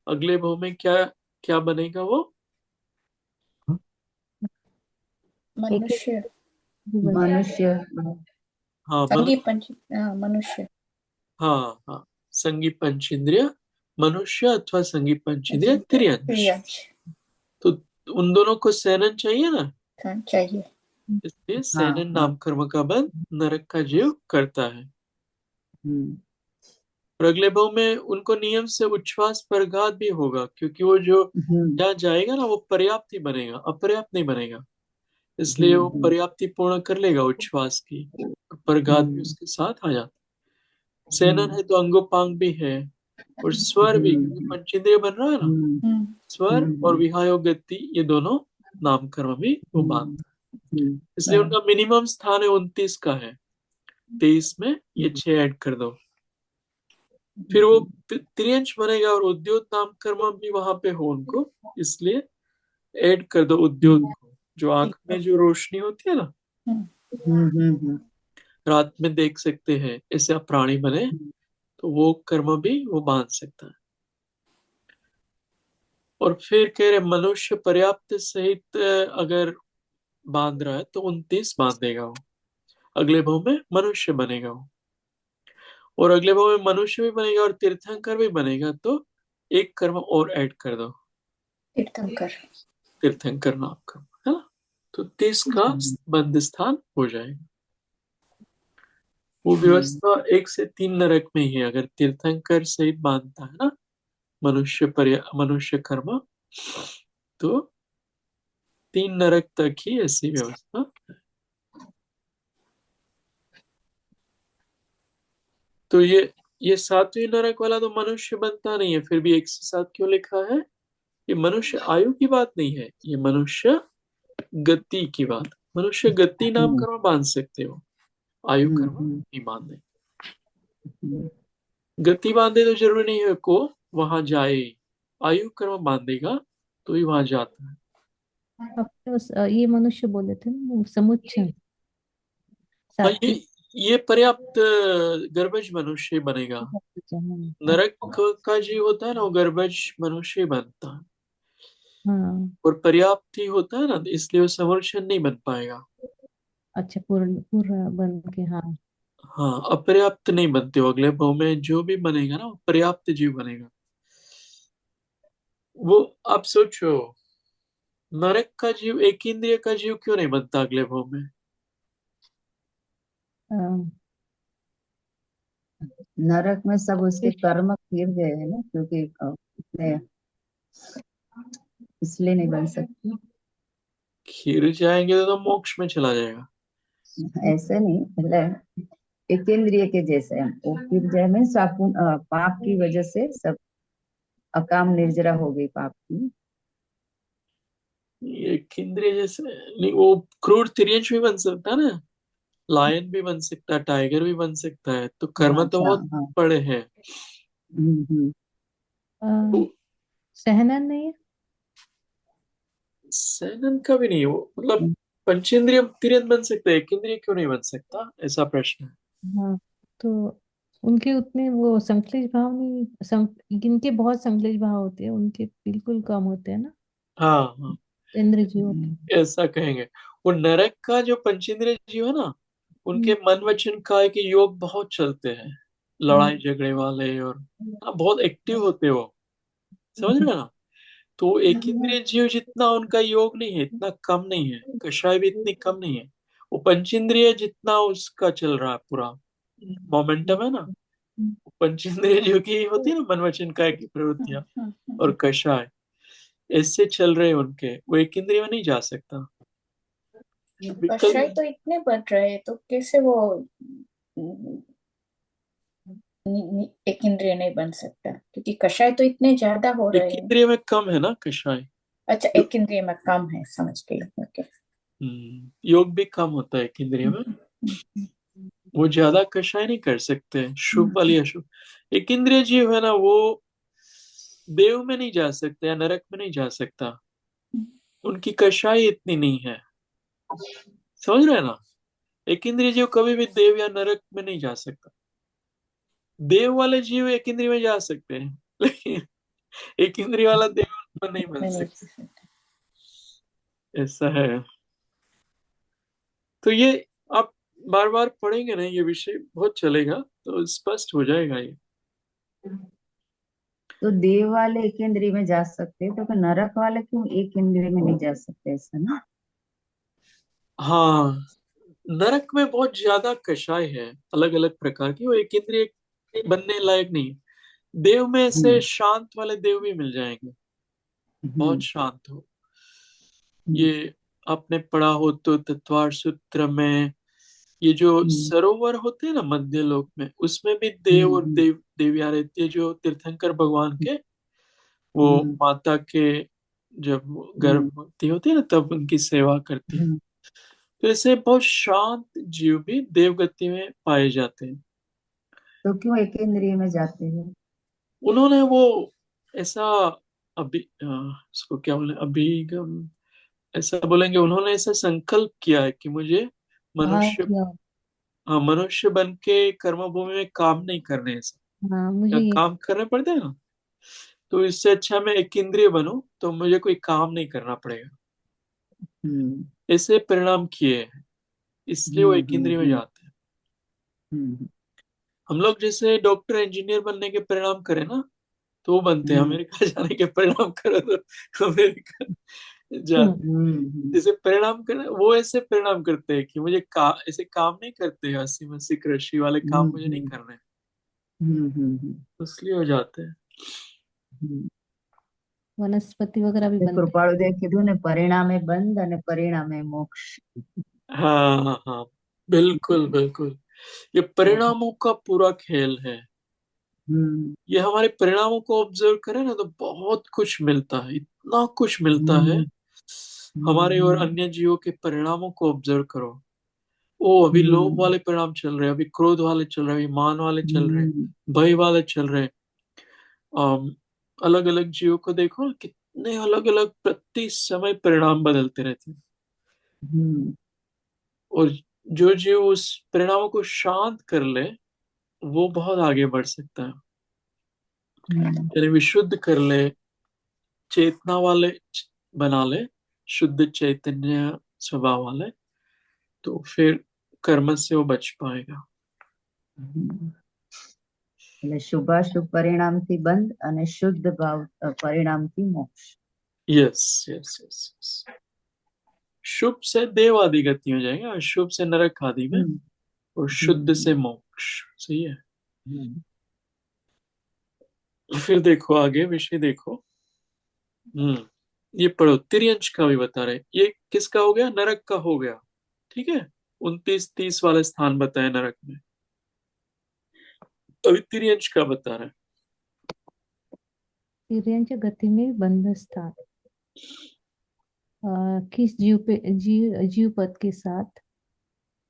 अगले भाव में क्या क्या बनेगा वो? मनुष्य, मनुष्य। हाँ संगी पंच, मनुष्य। हाँ हाँ, संगी पंचेंद्रिय मनुष्य अथवा संगी पंचेंद्रिय त्रियंश। त्रियंश तो उन दोनों को सहनन चाहिए ना, चाहिए। इसलिए सहनन नाम कर्म का बंध नरक का जीव करता है। और अगले भाव में उनको नियम से उच्छ्वास प्रघात भी होगा, क्योंकि वो जो जहाँ जाएगा ना वो पर्याप्त ही बनेगा, अपर्याप्त नहीं बनेगा। इसलिए वो पर्याप्ति पूर्ण कर लेगा उच्छ्वास की, प्रघात भी उसके साथ आ जाता। सेनन है तो अंगोपांग भी है, और स्वर भी, क्योंकि पंचेंद्रिय बन रहा है ना, स्वर और विहायो गति ये दोनों नाम कर्म भी वो बांधता है। इसलिए उनका मिनिमम स्थान है 29 का है, 23 में ये 6 ऐड कर दो, फिर वो त्रियंश बनेगा। और उद्योत नाम कर्म भी वहां पे हो उनको, इसलिए ऐड कर दो उद्योत को। जो आंख में जो रोशनी होती है ना, रात में देख सकते हैं ऐसे प्राणी बने, तो वो कर्म भी वो बांध सकता है। और फिर कह रहे मनुष्य पर्याप्त सहित अगर बांध रहा है तो 29 बांधेगा वो, अगले भाव में मनुष्य बनेगा वो, और अगले भाव में मनुष्य भी बनेगा और तीर्थंकर भी बनेगा, तो एक कर्म और ऐड कर दो, तीर्थंकर। तीर्थंकर नाम कर्म है ना। तो 30 का बंद स्थान हो जाएगा। वो व्यवस्था 1 से 3 नरक में ही है, अगर तीर्थंकर सहित बांधता है ना मनुष्य कर्म, तो 3 नरक तक ही ऐसी व्यवस्था। तो ये 7वीं नरक वाला तो मनुष्य बनता नहीं है, फिर भी 1 से 7 क्यों लिखा है? ये मनुष्य आयु की बात नहीं है, ये मनुष्य गति की बात। मनुष्य गति नाम कर्म बांध सकते हो, आयु कर्म नहीं बांधे। गति बांधे तो जरूरी नहीं है को वहां जाए, आयु कर्म बांधेगा तो ही वहां जाता है। आपने ये मनुष्य बोले थे ना समुच्चय हाँ, ये सात्विक। ये पर्याप्त गर्भज मनुष्य बनेगा। नरक का जीव होता है ना, वो गर्भज मनुष्य बनता है, हाँ। और पर्याप्त ही होता है ना, इसलिए वो समर्शन नहीं बन पाएगा। अच्छा, पूर्ण पूर्ण बन के। हाँ। हाँ, अपर्याप्त नहीं बनते हो। अगले भाव में जो भी बनेगा ना वो पर्याप्त जीव बनेगा। वो आप सोचो, नरक का जीव एक इंद्रिय का जीव क्यों नहीं बनता अगले भाव में? नरक में सब उसके कर्म गिर गए हैं ना, क्योंकि इसलिए नहीं बन सकती। खीर जाएंगे तो मोक्ष में चला जाएगा। ऐसे नहीं, मतलब एक इंद्रिय के जैसे हैं वो गिर जाए में पाप की वजह से सब अकाम निर्जरा हो गई पाप की। ये इंद्रिय जैसे नहीं, वो क्रूर तिर्यंश भी बन सकता है ना, लायन भी बन सकता है, टाइगर भी बन सकता है, तो कर्म तो अच्छा, बहुत हाँ। बड़े हैं। तो सहनन नहीं है। सैनन का भी नहीं, वो मतलब पंचेंद्रिय तिर्यन बन सकता है, एक इंद्रिय क्यों नहीं बन सकता, ऐसा प्रश्न है। हाँ, तो उनके उतने वो संश्लेष भाव नहीं, जिनके बहुत संश्लेष भाव होते हैं उनके बिल्कुल कम होते हैं ना हाँ हाँ, इंद्र जीव के। ऐसा कहेंगे। वो नरक का जो पंचेंद्रिय जीव है ना, उनके मन वचन काय के योग बहुत चलते हैं, लड़ाई झगड़े वाले, और बहुत एक्टिव होते हैं वो, समझ रहे हो ना। तो एक इंद्रिय जीव जितना उनका योग नहीं है, इतना कम नहीं है, कषाय भी इतनी कम नहीं है। वो पंचेंद्रिय जितना उसका चल रहा है पूरा मोमेंटम है ना, पंचेंद्रिय जीव की होती है ना मन वचन काय की प्रवृत्तियां, और कषाय ऐसे चल रहे हैं उनके, वो एक इंद्रिय में नहीं जा सकता। कषाय विकल्प तो इतने बढ़ रहे हैं, तो कैसे वो एक इंद्रिय नहीं बन सकता, क्योंकि कषाय तो इतने ज्यादा हो एक रहे हैं। इंद्रिय में कम है ना कषाय। अच्छा, एक इंद्रिय में कम है, समझ गई। ओके। योग भी कम होता है एक इंद्रिय में, वो ज्यादा कषाय नहीं कर सकते, शुभ वाली अशुभ। एक इंद्रिय जीव है ना, वो देव में नहीं जा सकता या नरक में नहीं जा सकता, उनकी कषाय इतनी नहीं है, समझ रहे हैं ना। एक इंद्रिय जीव कभी भी देव या नरक में नहीं जा सकता। देव वाले जीव एक इंद्रिय में जा सकते हैं, लेकिन एक इंद्रिय वाला देव में नहीं बन नहीं, सकता, ऐसा है। तो ये आप बार बार पढ़ेंगे ना, ये विषय बहुत चलेगा तो स्पष्ट हो जाएगा ये। तो देव वाले एक इंद्रिय में जा सकते हैं, तो फिर नरक वाले क्यों एक इंद्रिय में नहीं जा सकते, ऐसा ना। हाँ, नरक में बहुत ज्यादा कषाय है, अलग अलग प्रकार की, वो एक इंद्रिय बनने लायक नहीं। देव में ऐसे हम्म शांत वाले देव भी मिल जाएंगे, बहुत हम्म शांत हो। हम्म ये आपने पढ़ा हो तो तत्वार सूत्र में, ये जो हम्म सरोवर होते हैं ना मध्य लोक में, उसमें भी देव और हम्म देवियां रहती है, जो तीर्थंकर भगवान के, वो हम्म माता के जब हम्म गर्भवती होती है ना, तब उनकी सेवा करती है। हम्म। तो ऐसे बहुत शांत जीव भी देवगति में पाए जाते हैं। तो क्यों एक इंद्रिय में जाते हैं। उन्होंने वो ऐसा अभी इसको क्या बोले, अभिगम ऐसा बोलेंगे, उन्होंने ऐसा संकल्प किया है कि मुझे हाँ मनुष्य, किया। हाँ, मनुष्य बन के कर्म भूमि में काम नहीं करने ऐसा, हाँ मुझे या ये। काम करने पड़ते हैं ना, तो इससे अच्छा मैं एक इंद्रिय बनूं तो मुझे कोई काम नहीं करना पड़ेगा, हम्म ऐसे परिणाम किए हैं, इसलिए वो एक इंद्रिय में हम्म जाते हैं। हम्म हम लोग जैसे डॉक्टर इंजीनियर बनने के परिणाम करें ना, तो वो बनते हैं। हम्म अमेरिका जाने के परिणाम करो तो अमेरिका जाते हैं। हम्म जैसे परिणाम कर, वो ऐसे परिणाम करते हैं कि मुझे ऐसे काम नहीं करते हैं, अस्सी मस्सी कृषि वाले काम मुझे नहीं हम्म करने, हम्म इसलिए हो जाते हैं। हम्म। वनस्पति वगैरह भी તે बनते કૃપાળુદેવ કીધું ને પરિણામે બંધ અને પરિણામે मोक्ष। हाँ हाँ हाँ, बिल्कुल बिल्कुल, ये परिणामों का पूरा खेल है। हम्म ये हमारे परिणामों को ऑब्जर्व करें ना, तो बहुत कुछ मिलता है, इतना कुछ मिलता है। हम्म हमारे और हम्म अन्य जीवों के परिणामों को ऑब्जर्व करो। ओ, अभी लोभ हम्म वाले परिणाम चल रहे हैं, अभी क्रोध वाले चल रहे हैं, अभी मान वाले चल रहे हैं, हम्म भय वाले चल रहे हैं। अलग अलग जीवों को देखो, कितने अलग अलग प्रति समय परिणाम बदलते रहते हैं। हम्म और जो जीव उस परिणामों को शांत कर ले, वो बहुत आगे बढ़ सकता है, यानी विशुद्ध कर ले, चेतना वाले बना ले, शुद्ध चैतन्य स्वभाव वाले, तो फिर कर्म से वो बच पाएगा। हम्म। એટલે શુભાશુભ પરિણામથી બંધ અને શુદ્ધ ભાવ પરિણામથી મોક્ષ। यस यस यस यस, शुभ से देव आदि गति हो जाएगा, अशुभ से नरक आदि में, हम्म और शुद्ध हम्म से मोक्ष। सही है। हम्म फिर देखो आगे विषय देखो। ये पढ़ो, तिर्यंश का भी बता रहे, ये किसका हो गया, नरक का हो गया, ठीक है। 29 30 वाले स्थान बताए नरक में, अभी तिर्यंश का बता रहे तिर्यंच गति में बंध स्थान। किस जीव पे जीव पद के साथ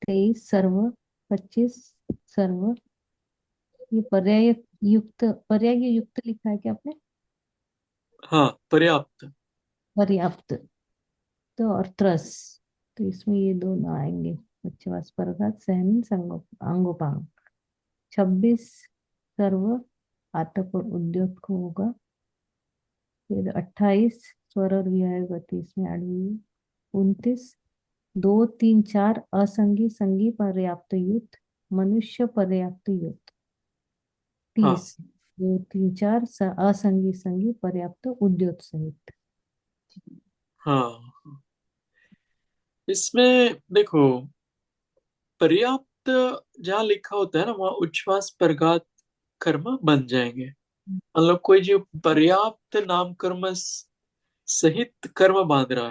23 सर्व 25 सर्व। ये पर्याय युक्त लिखा है क्या आपने। हाँ, पर्याप्त। पर्याप्त। तो और त्रस, तो इसमें ये दोनों आएंगे। बच्चवास परघात सहन अंगोपांग। 26 सर्व आतप और उद्योग को होगा। फिर 28 स्वर और विहार गति इसमें ऐड हुई। 29 2 3 4 असंगी संगी पर्याप्त युत मनुष्य पर्याप्त युत। हाँ 30 2 3 4 असंगी संगी पर्याप्त उद्योत सहित। हाँ, इसमें देखो पर्याप्त जहाँ लिखा होता है ना वहाँ उच्छ्वास प्रघात कर्म बन जाएंगे। मतलब कोई जो पर्याप्त नाम कर्म सहित कर्म बांध रहा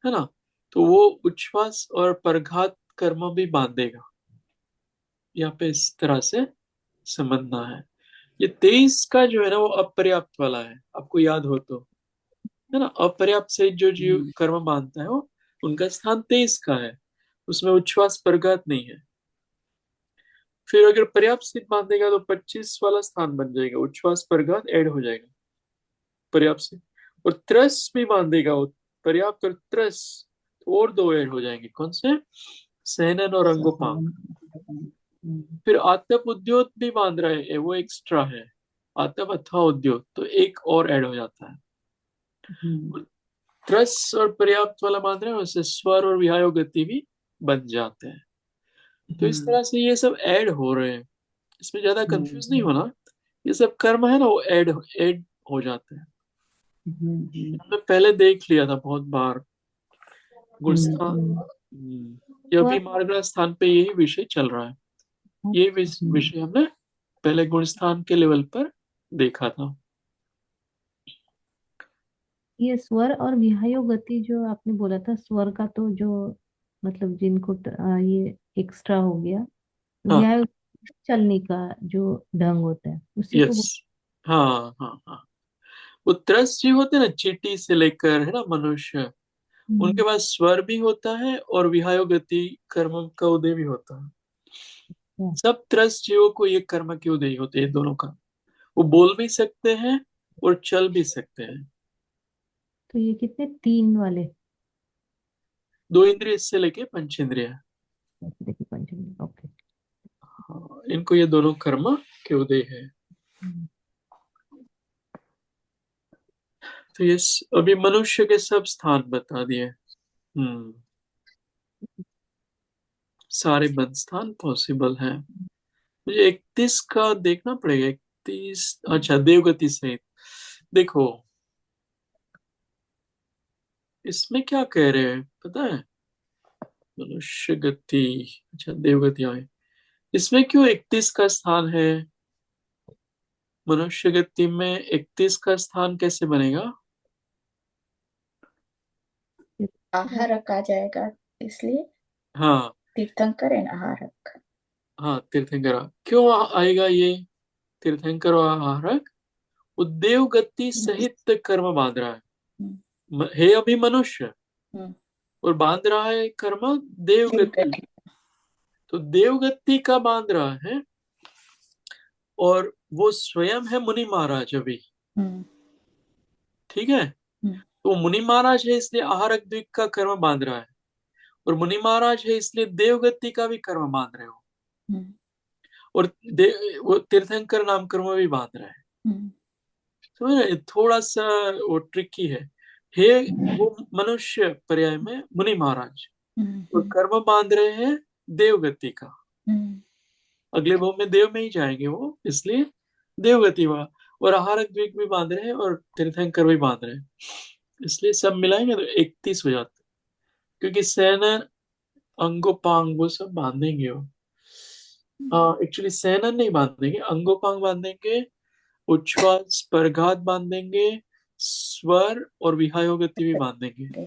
है ना, तो वो उच्छ्वास और प्रघात कर्म भी बांधेगा। यहाँ पे इस तरह से समझना है। ये 23 का जो है ना वो अपर्याप्त वाला है, आपको याद हो तो, है ना। अपर्याप्त से जो जीव कर्म बांधता है वो उनका स्थान 23 का है, उसमें उच्छ्वास प्रघात नहीं है। फिर अगर पर्याप्त स्थित बांधेगा तो 25 वाला स्थान बन जाएगा, उच्छ्वास प्रघात ऐड हो जाएगा पर्याप्त से। और त्रस भी बांधेगा वो, पर्याप्त और त्रस तो और दो ऐड हो जाएंगे, कौन से, सहनन और अंगोपांग। फिर आतप उद्योत भी बांध रहे हैं, वो एक्स्ट्रा है, आतप अथवा उद्योत तो एक और ऐड हो जाता है। त्रस और पर्याप्त वाला बांध रहे हैं, उससे स्वर और विहायो गति भी बन जाते हैं। तो इस तरह से ये सब ऐड हो रहे हैं, इसमें ज्यादा कंफ्यूज नहीं होना। ये सब कर्म है ना वो ऐड ऐड हो जाते हैं। हमने पहले देख लिया था बहुत बार गुणस्थान। ये अभी स्वर मार्गला स्थान पे यही विषय चल रहा है। ये विषय हमने पहले गुणस्थान के लेवल पर देखा था। ये स्वर और विहायो गति जो आपने बोला था, स्वर का तो जो मतलब जिनको ये एक्स्ट्रा हो गया, हाँ, विहायो चलने का जो ढंग होता है उसी को यस, हाँ हाँ हाँ। वो त्रस्त जी होते हैं ना, चींटी से लेकर, है ना, मनुष्य, उनके पास स्वर भी होता है और विहायो गति कर्म का उदय भी होता है। हाँ, सब त्रस्त जीवों को ये कर्म के उदय होते हैं दोनों का। वो बोल भी सकते हैं और चल भी सकते हैं। तो ये कितने 3 वाले, दो इंद्रिय से लेके पंच इंद्रिय। देखिए पंचमी, ओके। हाँ, इनको ये दोनों कर्म के उदय है। तो ये अभी मनुष्य के सब स्थान बता दिए। सारे बंद स्थान पॉसिबल है। मुझे 31 का देखना पड़ेगा, 31, अच्छा देवगति सहित। देखो इसमें क्या कह रहे हैं पता है, मनुष्य गति, अच्छा देवगति आए, इसमें क्यों 31 का स्थान है। मनुष्य गति में 31 का स्थान कैसे बनेगा। आहारक आ जाएगा, इसलिए हाँ तीर्थंकर एंड आहारक। हाँ, तीर्थंकर क्यों आएगा ये, तीर्थंकर और आहारक, वो देवगति सहित कर्म बांध रहा है। हम्म, है अभी मनुष्य हम्म, और बांध रहा है कर्म देवगति, देवगति। तो देवगति का बांध रहा है। और वो स्वयं है मुनि महाराज अभी, हम्म, ठीक है। हम्म, तो मुनि महाराज है इसलिए आहारक द्वीप का कर्म बांध रहा है, और मुनि महाराज है इसलिए देवगति का भी कर्म बांध रहे हो, हम्म, और वो तीर्थंकर नाम कर्म भी बांध रहा है। हम्म, समझ रहे हैं? थोड़ा सा वो ट्रिकी है। हे वो मनुष्य पर्याय में मुनि महाराज, और हम्म, कर्म बांध रहे हैं देवगति का। हम्म, अगले भाव में देव में ही जाएंगे वो, इसलिए देवगति हुआ। और आहारक द्वीप भी बांध रहे हैं और तीर्थंकर भी बांध रहे हैं, इसलिए सब मिलाएंगे तो 31 हो जाते हैं। क्योंकि सेनन अंगोपांग वो सब बांधेंगे वो, एक्चुअली सेनन नहीं बांधेंगे, अंगोपांग बांधेंगे, उच्छ्वास प्रघात बांधेंगे, स्वर और विहायो गति भी बांधेंगे।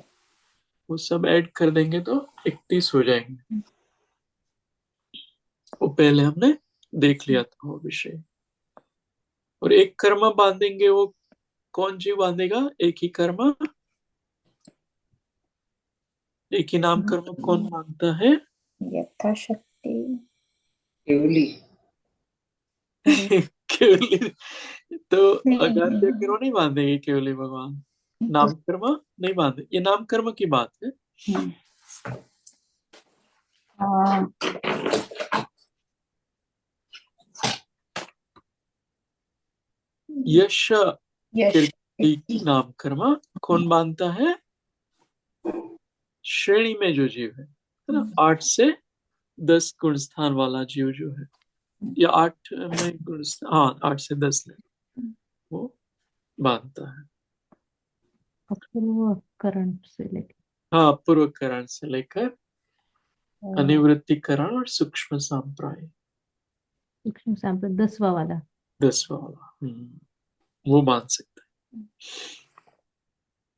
वो सब ऐड कर देंगे तो 31 हो जाएंगे। वो पहले हमने देख लिया था वो विषय। और एक कर्म बांधेंगे, वो कौन जीव बांधेगा एक ही कर्म, एक ही नाम कर्म कौन बांधता है। यथाशक्ति केवली। केवली, तो अगाध्य नहीं, कर्म नहीं बांधेंगे केवली भगवान, नाम कर्म नहीं बांधे, ये नाम कर्म की बात है। हम्म, हाँ, यश यश। कीर्ति नाम कर्म कौन बांधता है, श्रेणी में जो जीव है ना, 8 से 10 गुण स्थान वाला जीव जो है, या 8 में गुण, हाँ 8 से 10 में वो बांधता है। अपूर्व करण से लेकर हाँ, पूर्वकरण से लेकर और अनिवृत्तिकरण और सूक्ष्म संप्राय, सूक्ष्म सैंपल 10वां वाला। 10वां वाला। वो बांध सकते हैं,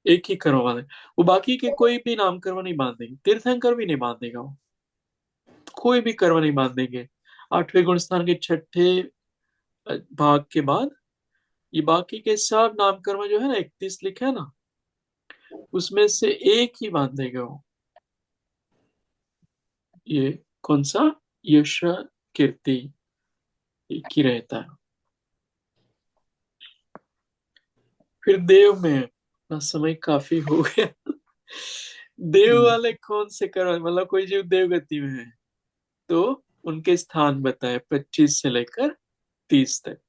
एक ही कर्म वाले। वो बाकी के कोई भी नाम कर्म नहीं बांधेंगे, तीर्थंकर भी नहीं बांधेगा वो, कोई भी कर्म नहीं बांधेंगे। 8वें गुण स्थान के 6ठे भाग के बाद ये बाकी के सब नाम कर्म जो है ना, 31 लिखे है ना, उसमें से एक ही बांधेगा वो। ये कौन सा? यश, कीर्ति, एक ही रहता है। फिर देव में अपना समय काफी हो गया। देव वाले कौन से कर्म, मतलब कोई जीव देवगति में है तो उनके स्थान बताए 25 से लेकर 30 तक,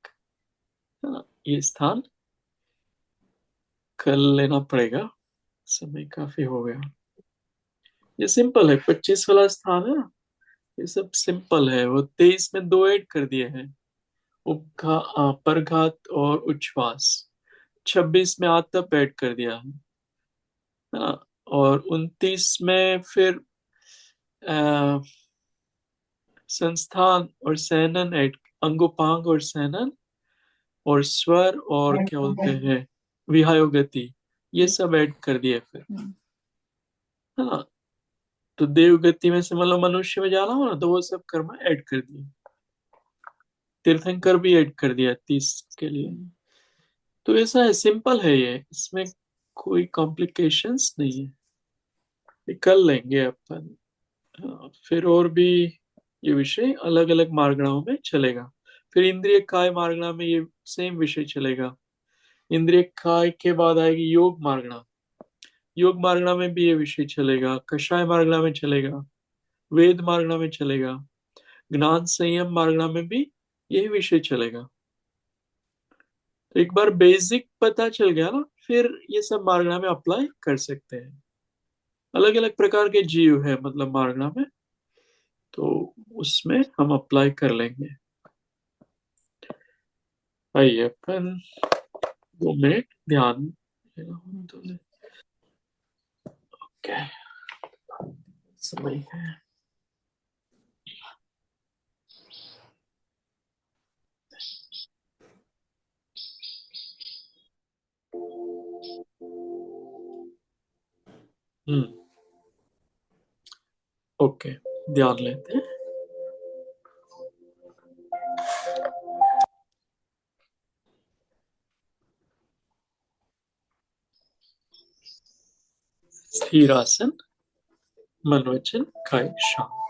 है ना। ये स्थान कल लेना पड़ेगा, समय काफी हो गया। ये सिंपल है, 25 वाला स्थान है ना, ये सब सिंपल है। वो 23 में 2 ऐड कर दिए हैं, परघात और उच्छ्वास। 26 में आतप ऐड कर दिया है ना। और 29 में फिर अ, संस्थान और सैनन ऐड, अंगोपांग और सैनन और स्वर और क्या बोलते हैं विहायोगति, ये सब ऐड कर दिए फिर, है ना। तो देवगति में से मतलब मनुष्य में जाना हो ना, तो वो सब कर्म ऐड कर दिए। तीर्थंकर भी ऐड कर दिया 30 के लिए। तो ऐसा है, सिंपल है ये, इसमें कोई कॉम्प्लिकेशंस नहीं है, ये कर लेंगे अपन। फिर और भी ये विषय अलग अलग मार्गणाओं में चलेगा। फिर इंद्रिय काय मार्गणा में ये सेम विषय चलेगा। इंद्रिय काय के बाद आएगी योग मार्गणा, योग मार्गणा में भी ये विषय चलेगा। कषाय मार्गणा में चलेगा, वेद मार्गणा में चलेगा, ज्ञान संयम मार्गणा में भी यही विषय चलेगा। तो एक बार बेसिक पता चल गया ना, फिर ये सब मार्गणा में अप्लाई कर सकते हैं। अलग अलग प्रकार के जीव है मतलब मार्गणा में, तो उसमें हम अप्लाई कर लेंगे। आइए अपन 2 मिनट ध्यान देना। ओके, समय है। हम्म, ओके, ध्यान लेते हैं। स्थिर आसन, मनोवचन काय शांत।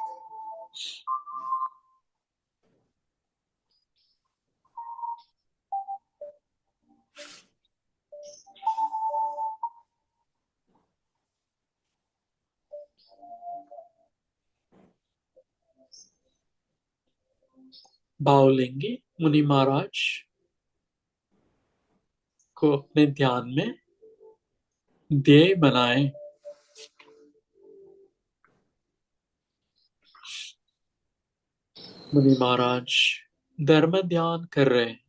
भाव लेंगे, मुनि महाराज को अपने ध्यान में ध्येय बनाए। मुनि महाराज धर्म ध्यान कर रहे हैं,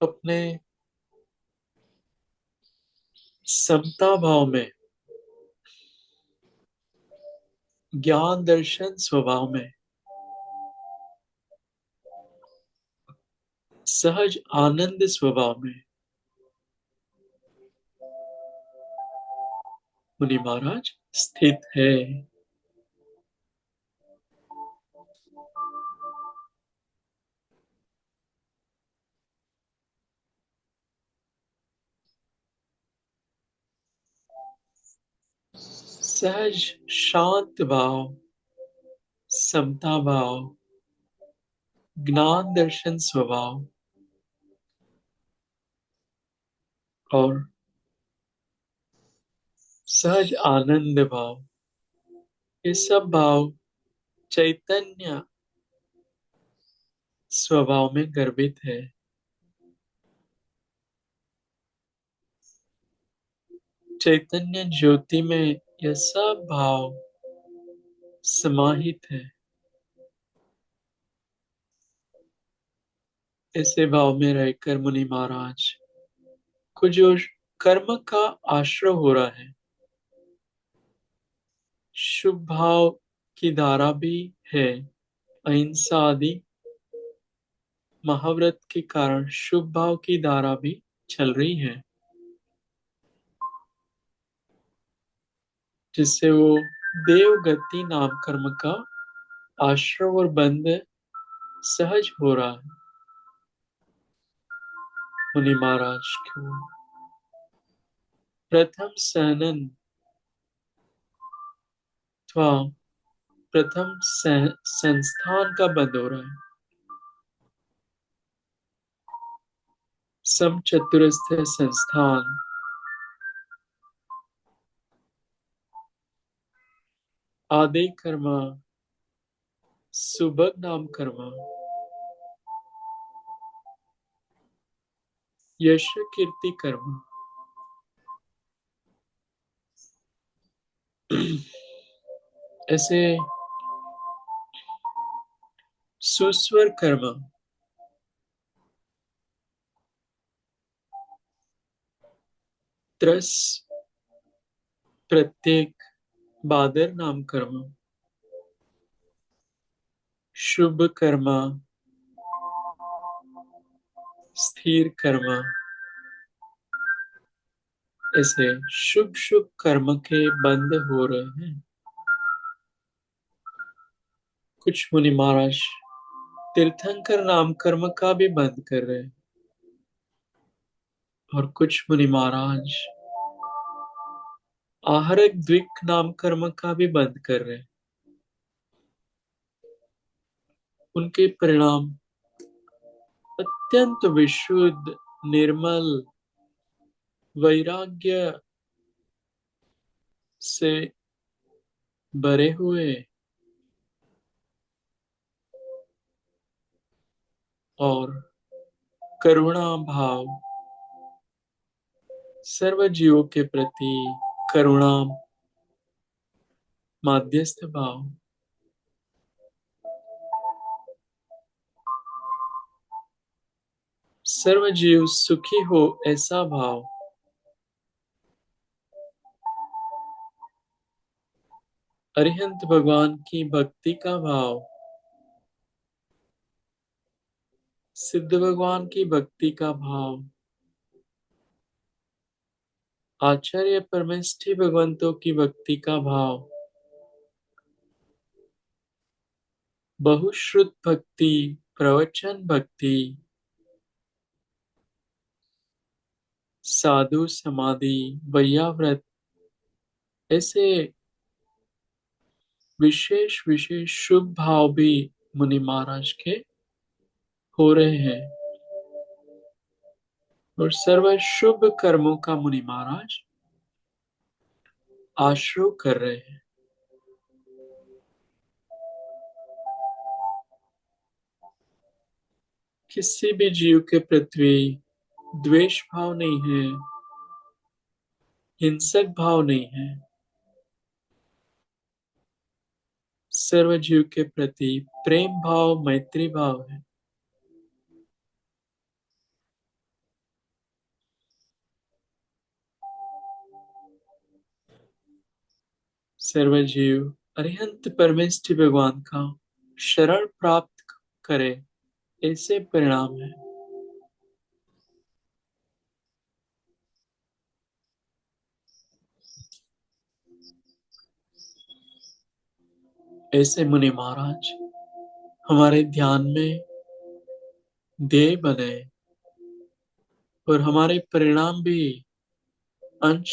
अपने समता भाव में, ज्ञान दर्शन स्वभाव में, सहज आनंद स्वभाव में मुनि महाराज स्थित है। सहज शांत भाव, समता भाव, ज्ञान दर्शन स्वभाव और सहज आनंद भाव, ये सब भाव चैतन्य स्वभाव में गर्भित है। चैतन्य ज्योति में यह सब भाव समाहित है। ऐसे भाव में रहकर मुनि महाराज को जो कर्म का आश्रय हो रहा है, शुभ भाव की धारा भी है, अहिंसा आदि महाव्रत के कारण शुभ भाव की धारा भी चल रही है, जिससे वो देवगति नाम कर्म का आश्रय और बंध सहज हो रहा है। मुनि महाराज को प्रथम सहनन अथवा प्रथम संस्थान का बंध हो रहा है। सम चतुरस्थ संस्थान, आदि कर्म, सुभग नाम कर्म, यश कीर्ति कर्म, ऐसे सुस्वर कर्म, त्रस प्रत्येक बादर नाम कर्म, शुभ कर्म, स्थिर कर्म, ऐसे शुभ शुभ कर्म के बंद हो रहे हैं। कुछ मुनि महाराज तीर्थंकर नाम कर्म का भी बंद कर रहे हैं, और कुछ मुनि महाराज आहरक द्विक नाम कर्म का भी बंद कर रहे हैं। उनके परिणाम अत्यंत विशुद्ध, निर्मल वैराग्य से भरे हुए और करुणा भाव, सर्व जीवों के प्रति करुणा माध्यस्थ भाव, सर्व जीव सुखी हो ऐसा भाव, अरिहंत भगवान की भक्ति का भाव, सिद्ध भगवान की भक्ति का भाव, आचार्य परमेष्ठी भगवंतों की भक्ति का भाव, बहुश्रुत भक्ति, प्रवचन भक्ति, साधु समाधि, वैयाव्रत, ऐसे विशेष विशेष शुभ भाव भी मुनि महाराज के हो रहे हैं, और सर्व शुभ कर्मों का मुनि महाराज आश्रय कर रहे हैं। किसी भी जीव के प्रति द्वेष भाव नहीं है, हिंसक भाव नहीं है, सर्व जीव के प्रति प्रेम भाव, मैत्री भाव है। सर्व जीव अरिहंत परमेष्ठी भगवान का शरण प्राप्त करे, ऐसे परिणाम है। ऐसे मुनि महाराज हमारे ध्यान में ध्येय बने, और हमारे परिणाम भी अंश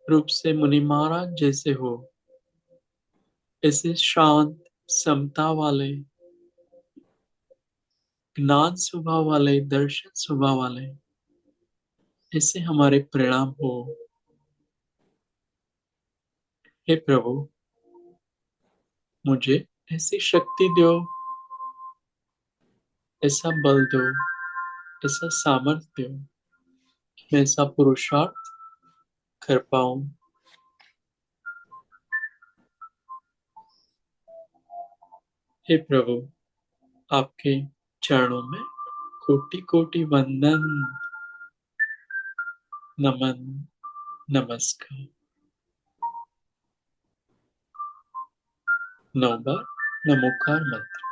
रूप से मुनि महाराज जैसे हो, ऐसे शांत, समता वाले, ज्ञान स्वभाव वाले, दर्शन स्वभाव वाले, ऐसे हमारे परिणाम हो। हे प्रभु, मुझे ऐसी शक्ति दो, ऐसा बल दो, ऐसा सामर्थ्य दो, मैं ऐसा पुरुषार्थ कर पाऊं हे प्रभु, आपके चरणों में कोटि कोटि वंदन, नमन, नमस्कार। 9 बार नमोकार मंत्र।